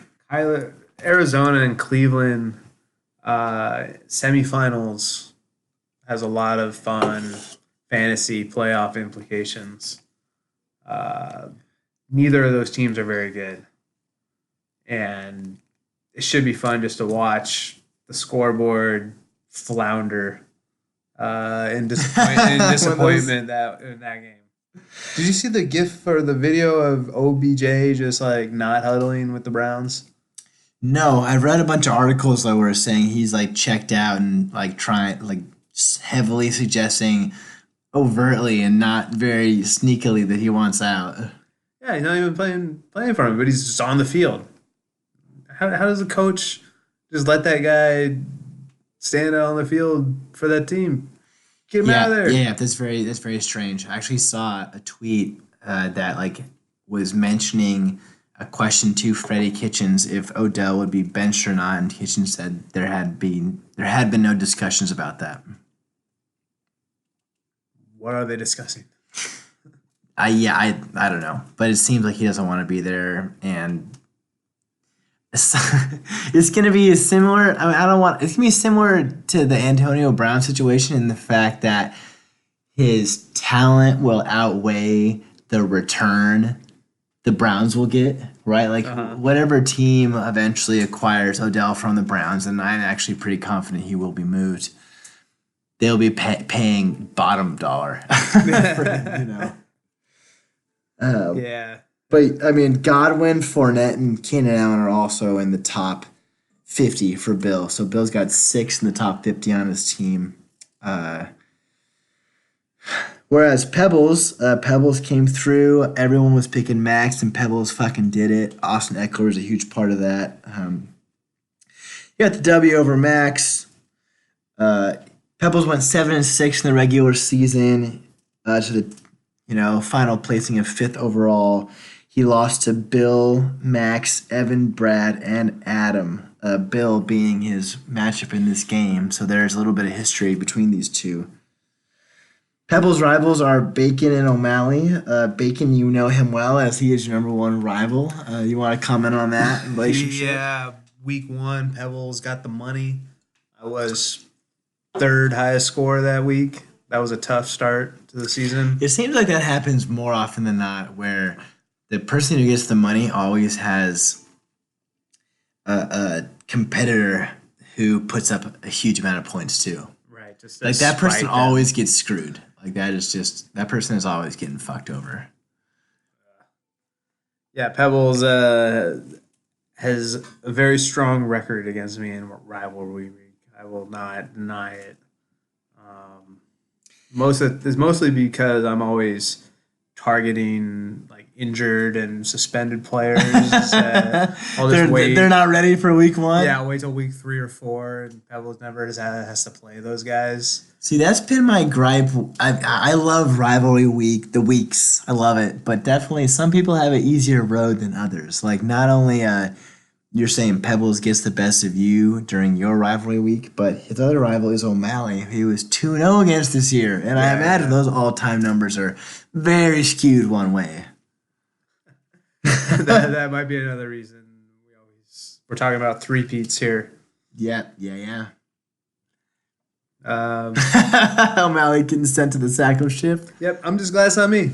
Arizona and Cleveland semifinals has a lot of fun fantasy playoff implications. Neither of those teams are very good, and it should be fun just to watch the scoreboard flounder in disappointment that in that game. Did you see the GIF or the video of OBJ just like not huddling with the Browns? No, I've read a bunch of articles that were saying he's like checked out and heavily suggesting overtly and not very sneakily that he wants out. Yeah, he's not even playing for him, but he's just on the field. How does the coach just let that guy stand out on the field for that team? Get him out of there. Yeah, that's very strange. I actually saw a tweet that was mentioning a question to Freddie Kitchens if Odell would be benched or not, and Kitchens said there had been no discussions about that. What are they discussing? I don't know, but it seems like he doesn't want to be there, and it's going to be similar. I mean, it's going to be similar to the Antonio Brown situation in the fact that his talent will outweigh the return the Browns will get, right? Whatever team eventually acquires Odell from the Browns, and I'm actually pretty confident he will be moved, they'll be paying bottom dollar for him, Yeah. But, I mean, Godwin, Fournette, and Keenan Allen are also in the top 50 for Bill. So Bill's got 6 in the top 50 on his team. Whereas Pebbles came through. Everyone was picking Max, and Pebbles fucking did it. Austin Eckler was a huge part of that. You got the W over Max. Pebbles went 7-6 in the regular season to the final placing of 5th overall. He lost to Bill, Max, Evan, Brad, and Adam. Bill being his matchup in this game, so there's a little bit of history between these two. Pebbles' rivals are Bacon and O'Malley. Bacon, you know him well as he is your number 1 rival. You want to comment on that relationship? Yeah, week 1, Pebbles got the money. I was 3rd highest scorer that week. That was a tough start to the season. It seems like that happens more often than not, where the person who gets the money always has a competitor who puts up a huge amount of points too. Right. Just Like that person always gets screwed. Like that person is always getting fucked over. Yeah, Pebbles has a very strong record against me in rivalry week. I will not deny it. It's mostly because I'm always targeting injured and suspended players. I'll just wait. They're not ready for week 1. Yeah, I'll wait till week 3 or 4, and Pebbles never has to play those guys. See, that's been my gripe. I love rivalry week, the weeks. I love it, but definitely some people have an easier road than others. Like not only you're saying Pebbles gets the best of you during your rivalry week, but his other rival is O'Malley, who he was 2-0 against this year. And I imagine those all-time numbers are very skewed one way. that might be another reason we're talking about three-peats here. Yeah. Um, O'Malley getting sent to the Sacco shift. Yep, I'm just glad it's not me.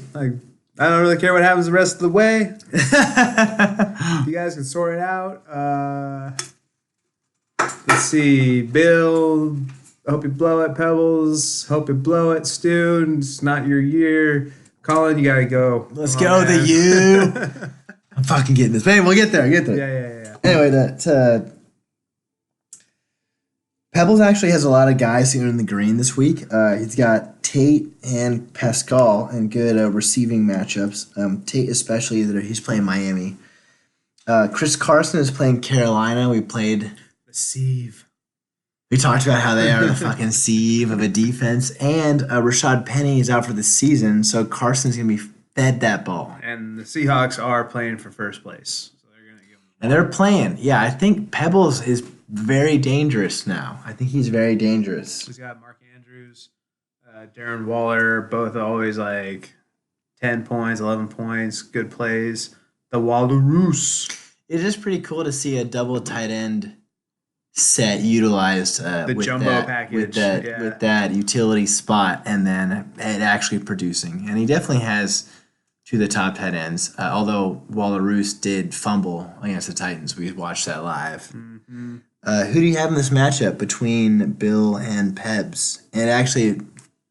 I don't really care what happens the rest of the way. You guys can sort it out. Let's see. Bill, I hope you blow it. Pebbles, hope you blow it. Stu, it's not your year. Collin, you got to go. Let's go, the U. I'm fucking getting this. Man, we'll get there. Yeah. Anyway, Pebbles actually has a lot of guys who are in the green this week. He's got Tate and Pascal in good receiving matchups. Tate especially, he's playing Miami. Chris Carson is playing Carolina. We played Receive. We talked about how they are the fucking sieve of a defense, and Rashad Penny is out for the season, so Carson's gonna be fed that ball. And the Seahawks are playing for first place, so they're gonna give them. And they're playing. Yeah, I think Pebbles is very dangerous now. I think he's very dangerous. He's got Mark Andrews, Darren Waller, both always like 10 points, 11 points, good plays. The Walderoos. It is pretty cool to see a double tight end set utilized with jumbo that, package, with that utility spot, and then it actually producing. And he definitely has to the top tight ends. Although Walderoos did fumble against the Titans, we watched that live. Mm-hmm. Who do you have in this matchup between Bill and Pebs? And actually,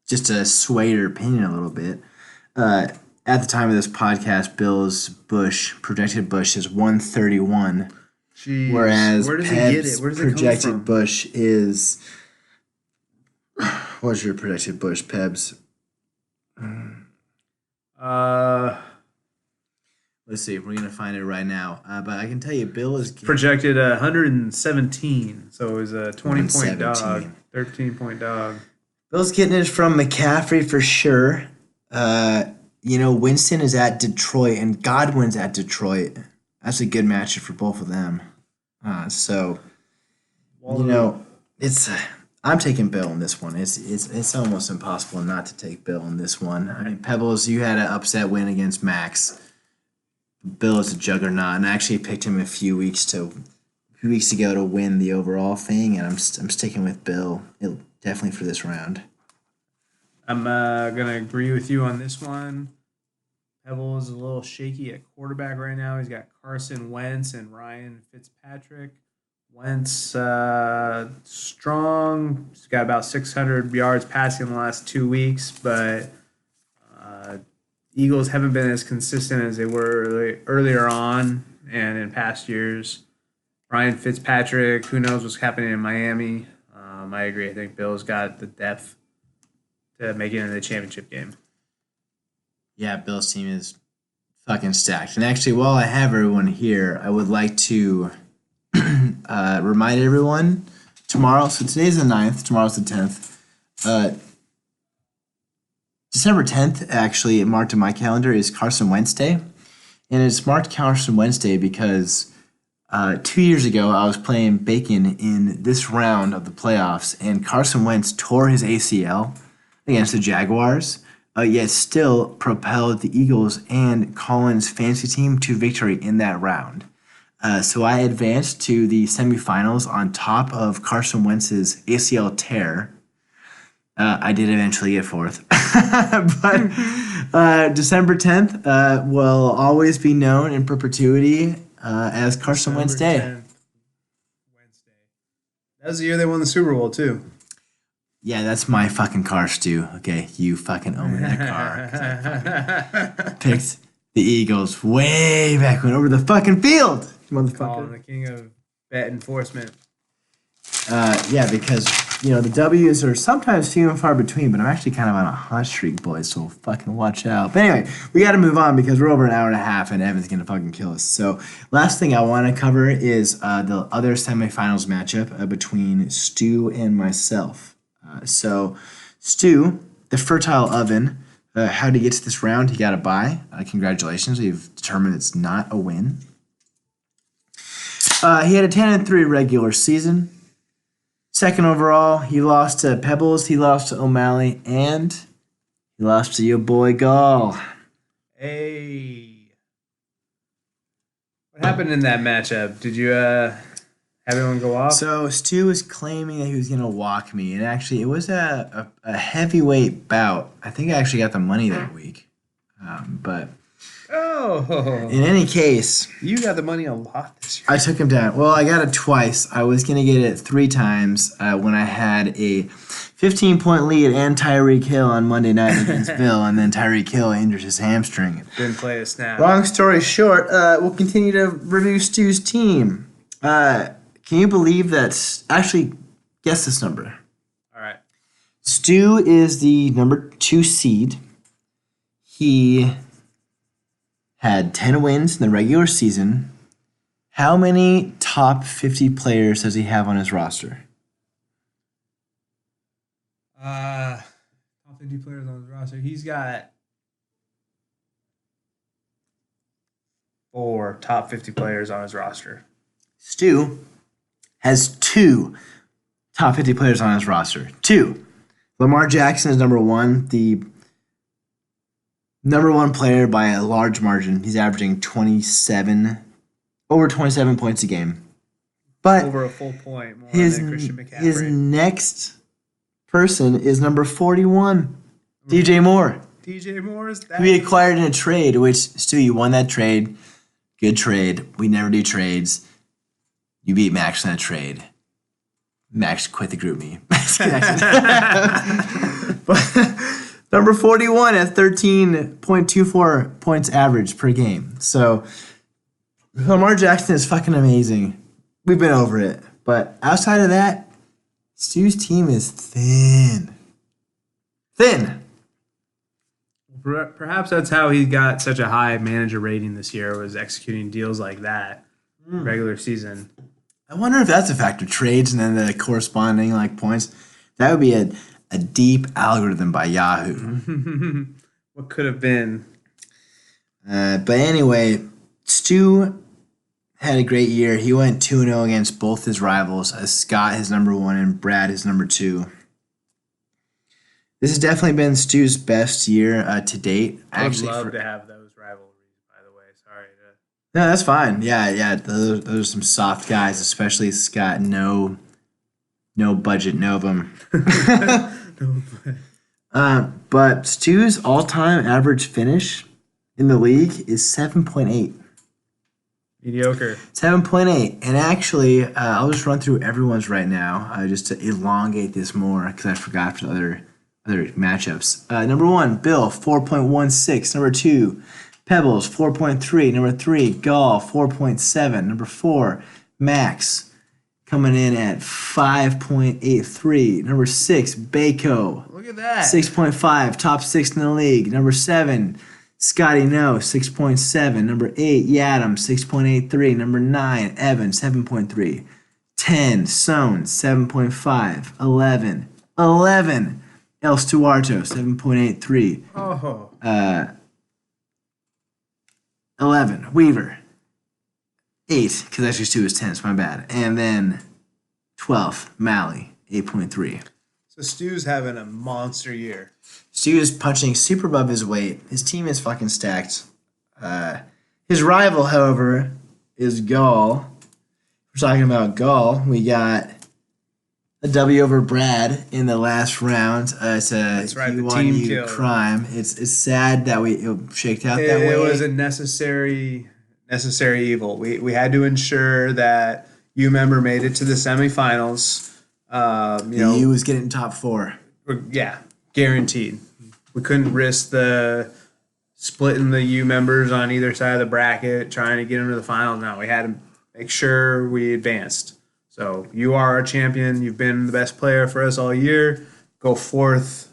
just to sway your opinion a little bit, at the time of this podcast, Bill's projected Bush is 131. Jeez. Whereas where does he get it? Peb's Where does it come projected from? Bush is. What's your projected Bush, Pebs? Let's see. We're gonna find it right now. But I can tell you, Bill is Projected 117, so it was a 20-point dog, 117. 13-point dog. Bill's getting it from McCaffrey for sure. Winston is at Detroit and Godwin's at Detroit. That's a good matchup for both of them. It's I'm taking Bill in this one. It's almost impossible not to take Bill in this one. I mean, Pebbles, you had an upset win against Max. Bill is a juggernaut, and I actually picked him a few weeks ago to win the overall thing, and I'm sticking with Bill definitely for this round. I'm going to agree with you on this one. Pebble is a little shaky at quarterback right now. He's got Carson Wentz and Ryan Fitzpatrick. Wentz strong. He's got about 600 yards passing in the last 2 weeks, but Eagles haven't been as consistent as they were earlier on and in past years. Ryan Fitzpatrick, who knows what's happening in Miami. I agree. I think Bill's got the depth to make it into the championship game. Yeah, Bill's team is fucking stacked. And actually, while I have everyone here, I would like to remind everyone tomorrow. So today's the 9th. Tomorrow's the 10th. December 10th, actually, marked in my calendar, is Carson Wentz Day. And it's marked Carson Wentz Day because 2 years ago, I was playing Bacon in this round of the playoffs, and Carson Wentz tore his ACL against the Jaguars, yet still propelled the Eagles and Collin's fantasy team to victory in that round. So I advanced to the semifinals on top of Carson Wentz's ACL tear. I did eventually get fourth. But December 10th will always be known in perpetuity as Carson Wentz Day. 10th, Wednesday. That was the year they won the Super Bowl, too. Yeah, that's my fucking car, Stu. Okay, you fucking own that car. 'Cause I fucking picked the Eagles way back when over the fucking field, you Colin, motherfucker. the king of bet enforcement. Yeah, because the W's are sometimes few and far between, but I'm actually kind of on a hot streak, boys. So fucking watch out. But anyway, we got to move on because we're over an hour and a half, and Evan's gonna fucking kill us. So last thing I want to cover is the other semifinals matchup between Stu and myself. So Stu, the fertile oven, how to get to this round? He got a bye. Congratulations, we've determined it's not a win. He had a 10-3 regular season. Second overall, he lost to Pebbles, he lost to O'Malley, and he lost to your boy Gall. Hey. What happened in that matchup? Did you have anyone go off? So Stu was claiming that he was going to walk me, and actually it was a heavyweight bout. I think I actually got the money that week. But in any case, you got the money a lot this year. I took him down. Well, I got it twice. I was going to get it 3 times when I had a 15-point lead and Tyreek Hill on Monday night against Bill, and then Tyreek Hill injured his hamstring. Didn't play a snap. Long story short, we'll continue to review Stu's team. Can you believe that? Actually, guess this number. All right. Stu is the number 2 seed. He had 10 wins in the regular season. How many top 50 players does he have on his roster? Top 50 players on his roster. He's got 4 top 50 players on his roster. Stu has 2 top 50 players on his roster. 2. Lamar Jackson is number 1, the number 1 player by a large margin. He's averaging over 27 points a game. But Over a full point more his, than Christian McCaffrey. his next person is number 41, DJ Moore. DJ Moore is that. We acquired in a trade, which, Stu, you won that trade. Good trade. We never do trades. You beat Max in that trade. Max quit the group me. Number 41 at 13.24 points average per game. So Lamar Jackson is fucking amazing. We've been over it. But outside of that, Stu's team is thin. Thin. Perhaps that's how he got such a high manager rating this year, was executing deals like that regular season. I wonder if that's a factor. Trades and then the corresponding points. That would be a deep algorithm by Yahoo. What could have been? But anyway, Stu had a great year. He went 2-0 against both his rivals. Scott, his number 1, and Brad, his number 2. This has definitely been Stu's best year to date. I would love to have those rivalries, by the way. Sorry to... No, that's fine. Yeah. Those are some soft guys, especially Scott. No budget Novum. But Stu's all-time average finish in the league is 7.8. Mediocre. 7.8. And actually, I'll just run through everyone's right now just to elongate this more because I forgot for the other matchups. Number 1, Bill, 4.16. Number 2, Pebbles, 4.3. Number 3, Gall, 4.7. Number 4, Max, coming in at 5.83. Number 6, Baco. Look at that. 6.5, top 6 in the league. Number 7, Scotty No, 6.7. Number 8, Yadam, 6.83. Number 9, Evan, 7.3. 10, Soane, 7.5. 11, El Stuarto, 7.83. Oh. 11, Weaver. 8, because actually Stu is 10, it's my bad. And then 12, Malley, 8.3. So Stu's having a monster year. Stu is punching super above his weight. His team is fucking stacked. His rival, however, is Gall. We're talking about Gall. We got a W over Brad in the last round. It's That's right, he the won team you killed. crime. It's sad that it shaked out that way. It was a necessary evil. We had to ensure that U-member made it to the semifinals. He was getting top 4. Yeah, guaranteed. We couldn't risk the splitting the U members on either side of the bracket, trying to get into the finals. No, we had to make sure we advanced. So you are our champion. You've been the best player for us all year. Go forth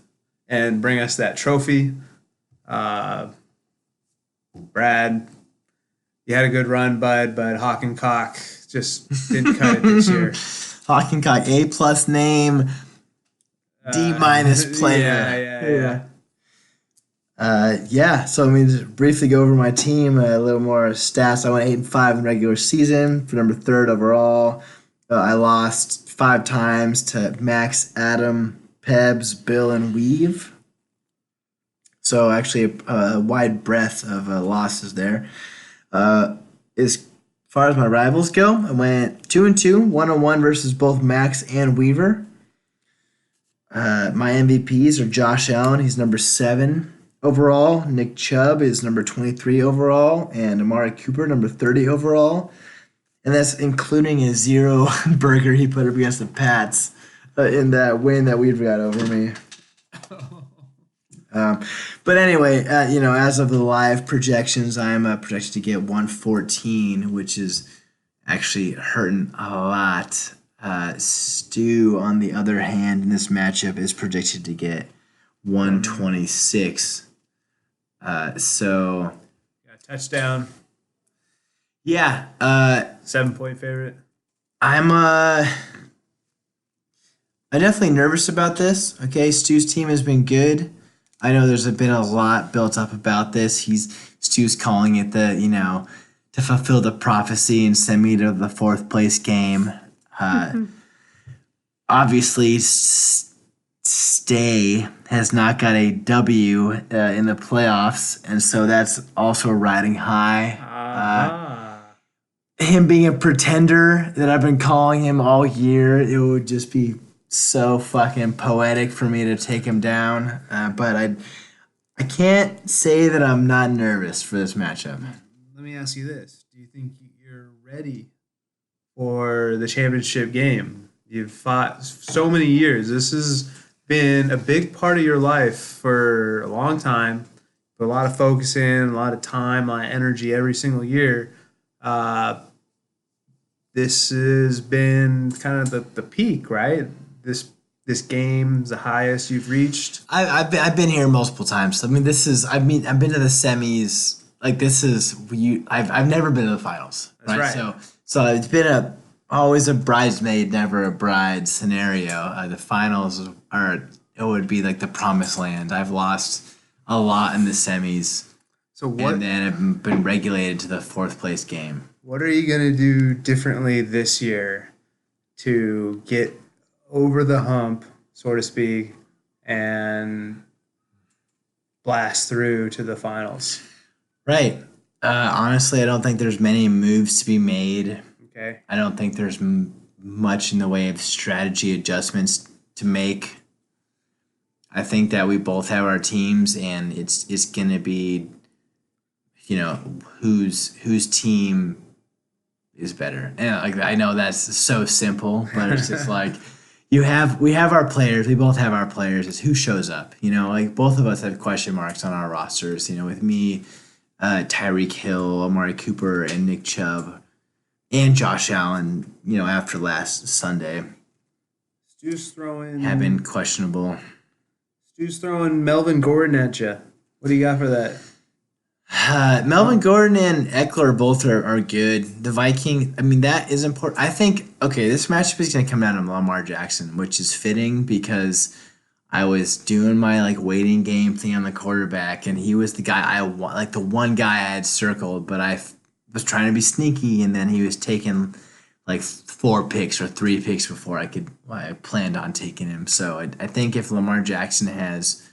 and bring us that trophy. Brad, you had a good run, bud, but Hawk and Cock just didn't cut it this year. Hawk and Cock, A+ name, D- player. Yeah. So let me just briefly go over my team. A little more stats. I went 8-5 in the regular season for number 3rd overall. I lost 5 times to Max, Adam, Pebs, Bill, and Weav. So actually a wide breadth of losses there. As far as my rivals go, I went 2-2, 1-1 versus both Max and Weaver. My MVPs are Josh Allen. He's number 7 overall. Nick Chubb is number 23 overall. And Amari Cooper, number 30 overall. And that's including a 0 burger he put up against the Pats in that win that Weaver got over me. But anyway, as of the live projections, I'm projected to get 114, which is actually hurting a lot. Stu, on the other hand, in this matchup is predicted to get 126. So, Touchdown. Yeah. 7-point favorite. I'm I'm definitely nervous about this. Okay, Stu's team has been good. I know there's been a lot built up about this. Stu's calling it to fulfill the prophecy and send me to the fourth place game. Obviously, Stay has not got a W in the playoffs, and so that's also riding high. Him being a pretender that I've been calling him all year, it would just be so fucking poetic for me to take him down. But I can't say that I'm not nervous for this matchup. Let me ask you this. Do you think you're ready for the championship game? You've fought so many years. This has been a big part of your life for a long time. Put a lot of focus in, a lot of time, a lot of energy every single year. This has been kind of the peak, right? This game's the highest you've reached. I've been here multiple times. I mean, I've been to the semis. Like I've never been to the finals. That's right. So it's been always a bridesmaid, never a bride scenario. The finals it would be like the promised land. I've lost a lot in the semis. So what? And then I've been regulated to the fourth place game. What are you gonna do differently this year to get over the hump, so to speak, and blast through to the finals? Right. Honestly, I don't think there's many moves to be made. Okay. I don't think there's much in the way of strategy adjustments to make. I think that we both have our teams, and it's gonna be, whose team is better. And like I know that's so simple, but it's just like we have our players. We both have our players. It's who shows up. Like both of us have question marks on our rosters. With me, Tyreek Hill, Amari Cooper, and Nick Chubb, and Josh Allen. After last Sunday, Stu's throwing. have been questionable. Stu's throwing Melvin Gordon at you. What do you got for that? Melvin Gordon and Eckler both are good. The Viking, I mean, that is important. I think, okay, this matchup is going to come down to Lamar Jackson, which is fitting because I was doing my waiting game thing on the quarterback, and he was the guy the one guy I had circled, but I was trying to be sneaky, and then he was taking 4 picks or 3 picks before I planned on taking him. So I think if Lamar Jackson has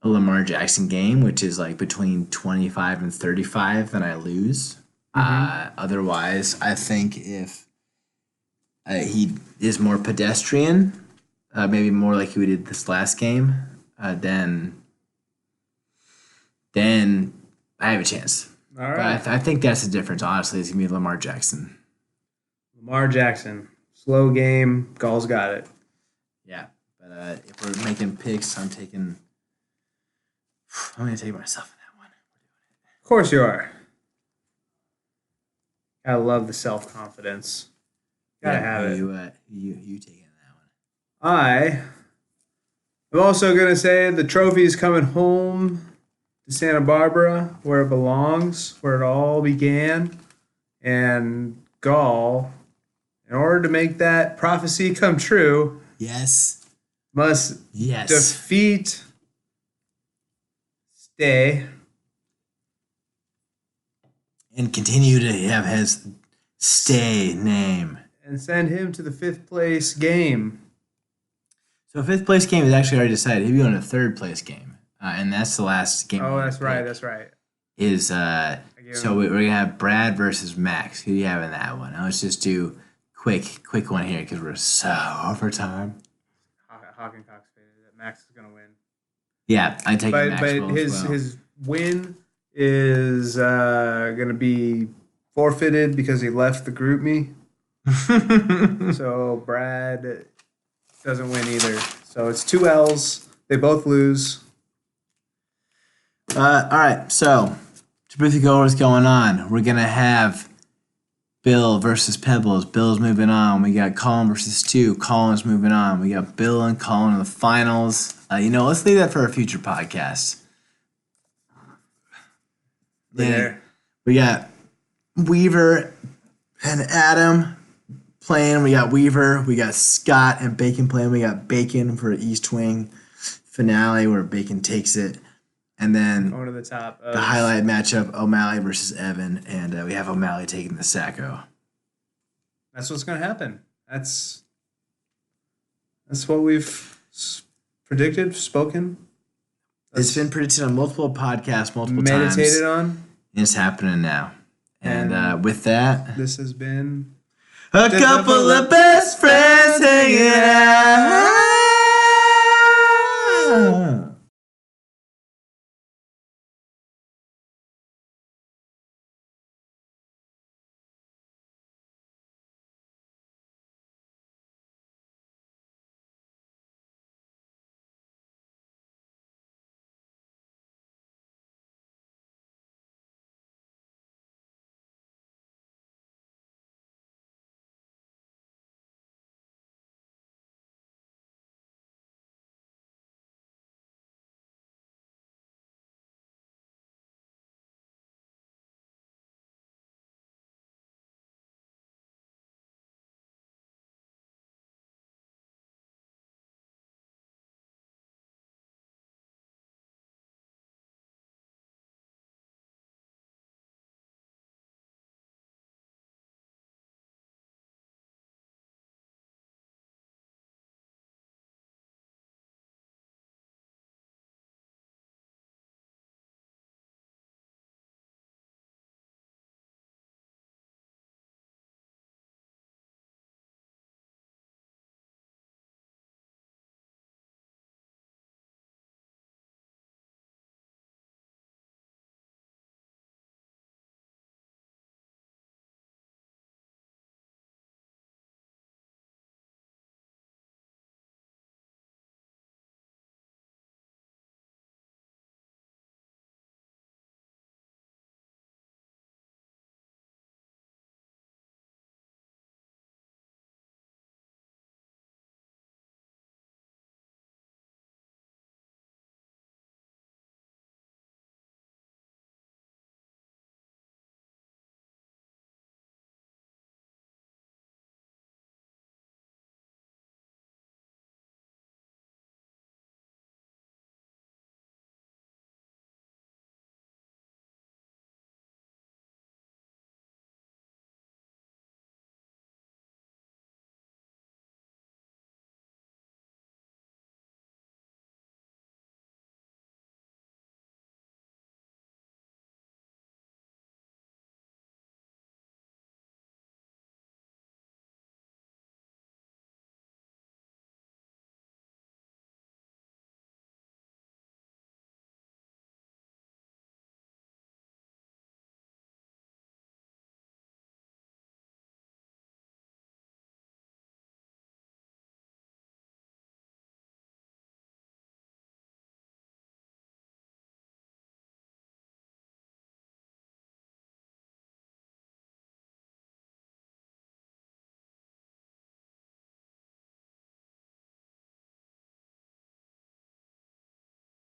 a Lamar Jackson game, which is between 25 and 35, then I lose. Otherwise, I think if he is more pedestrian, maybe more like we did this last game, then I have a chance. All right. But I think that's the difference, honestly. It's going to be Lamar Jackson. Lamar Jackson. Slow game. Gall's got it. Yeah. But if we're making picks, I'm going to take myself in that one. Of course you are. I love the self-confidence. Gotta have it. You taking that one. I am also going to say the trophy is coming home to Santa Barbara, where it belongs, where it all began. And Gall, in order to make that prophecy come true, Yes. must defeat Stay And continue to have his Stay name. and send him to the 5th place game. So 5th place game is actually already decided. He'll be on a 3rd place game. And that's the last game. Oh, that's right. That's right. Is so we're gonna have Brad versus Max. Who do you have in that one? Let's just do quick one here because we're so over time. Hawk and Cox faded that Max is gonna win. Yeah, I take Max. But his win is gonna be forfeited because he left the group me. So Brad doesn't win either. So it's 2 L's. They both lose. All right, so to briefly go over what's going on, we're going to have Bill versus Pebbles. Bill's moving on. We got Collin versus Stu. Collin's moving on. We got Bill and Collin in the finals. Let's leave that for a future podcast. Then we got Weaver and Adam playing. We got Weaver. We got Scott and Bacon playing. We got Bacon for East Wing finale where Bacon takes it. And then Going to the top. the highlight matchup, O'Malley versus Evan. And we have O'Malley taking the Sacco. That's what's going to happen. That's what we've predicted, spoken. It's been predicted on multiple podcasts, multiple times. Meditated on. And it's happening now. And with that, this has been a couple of best friends hanging out.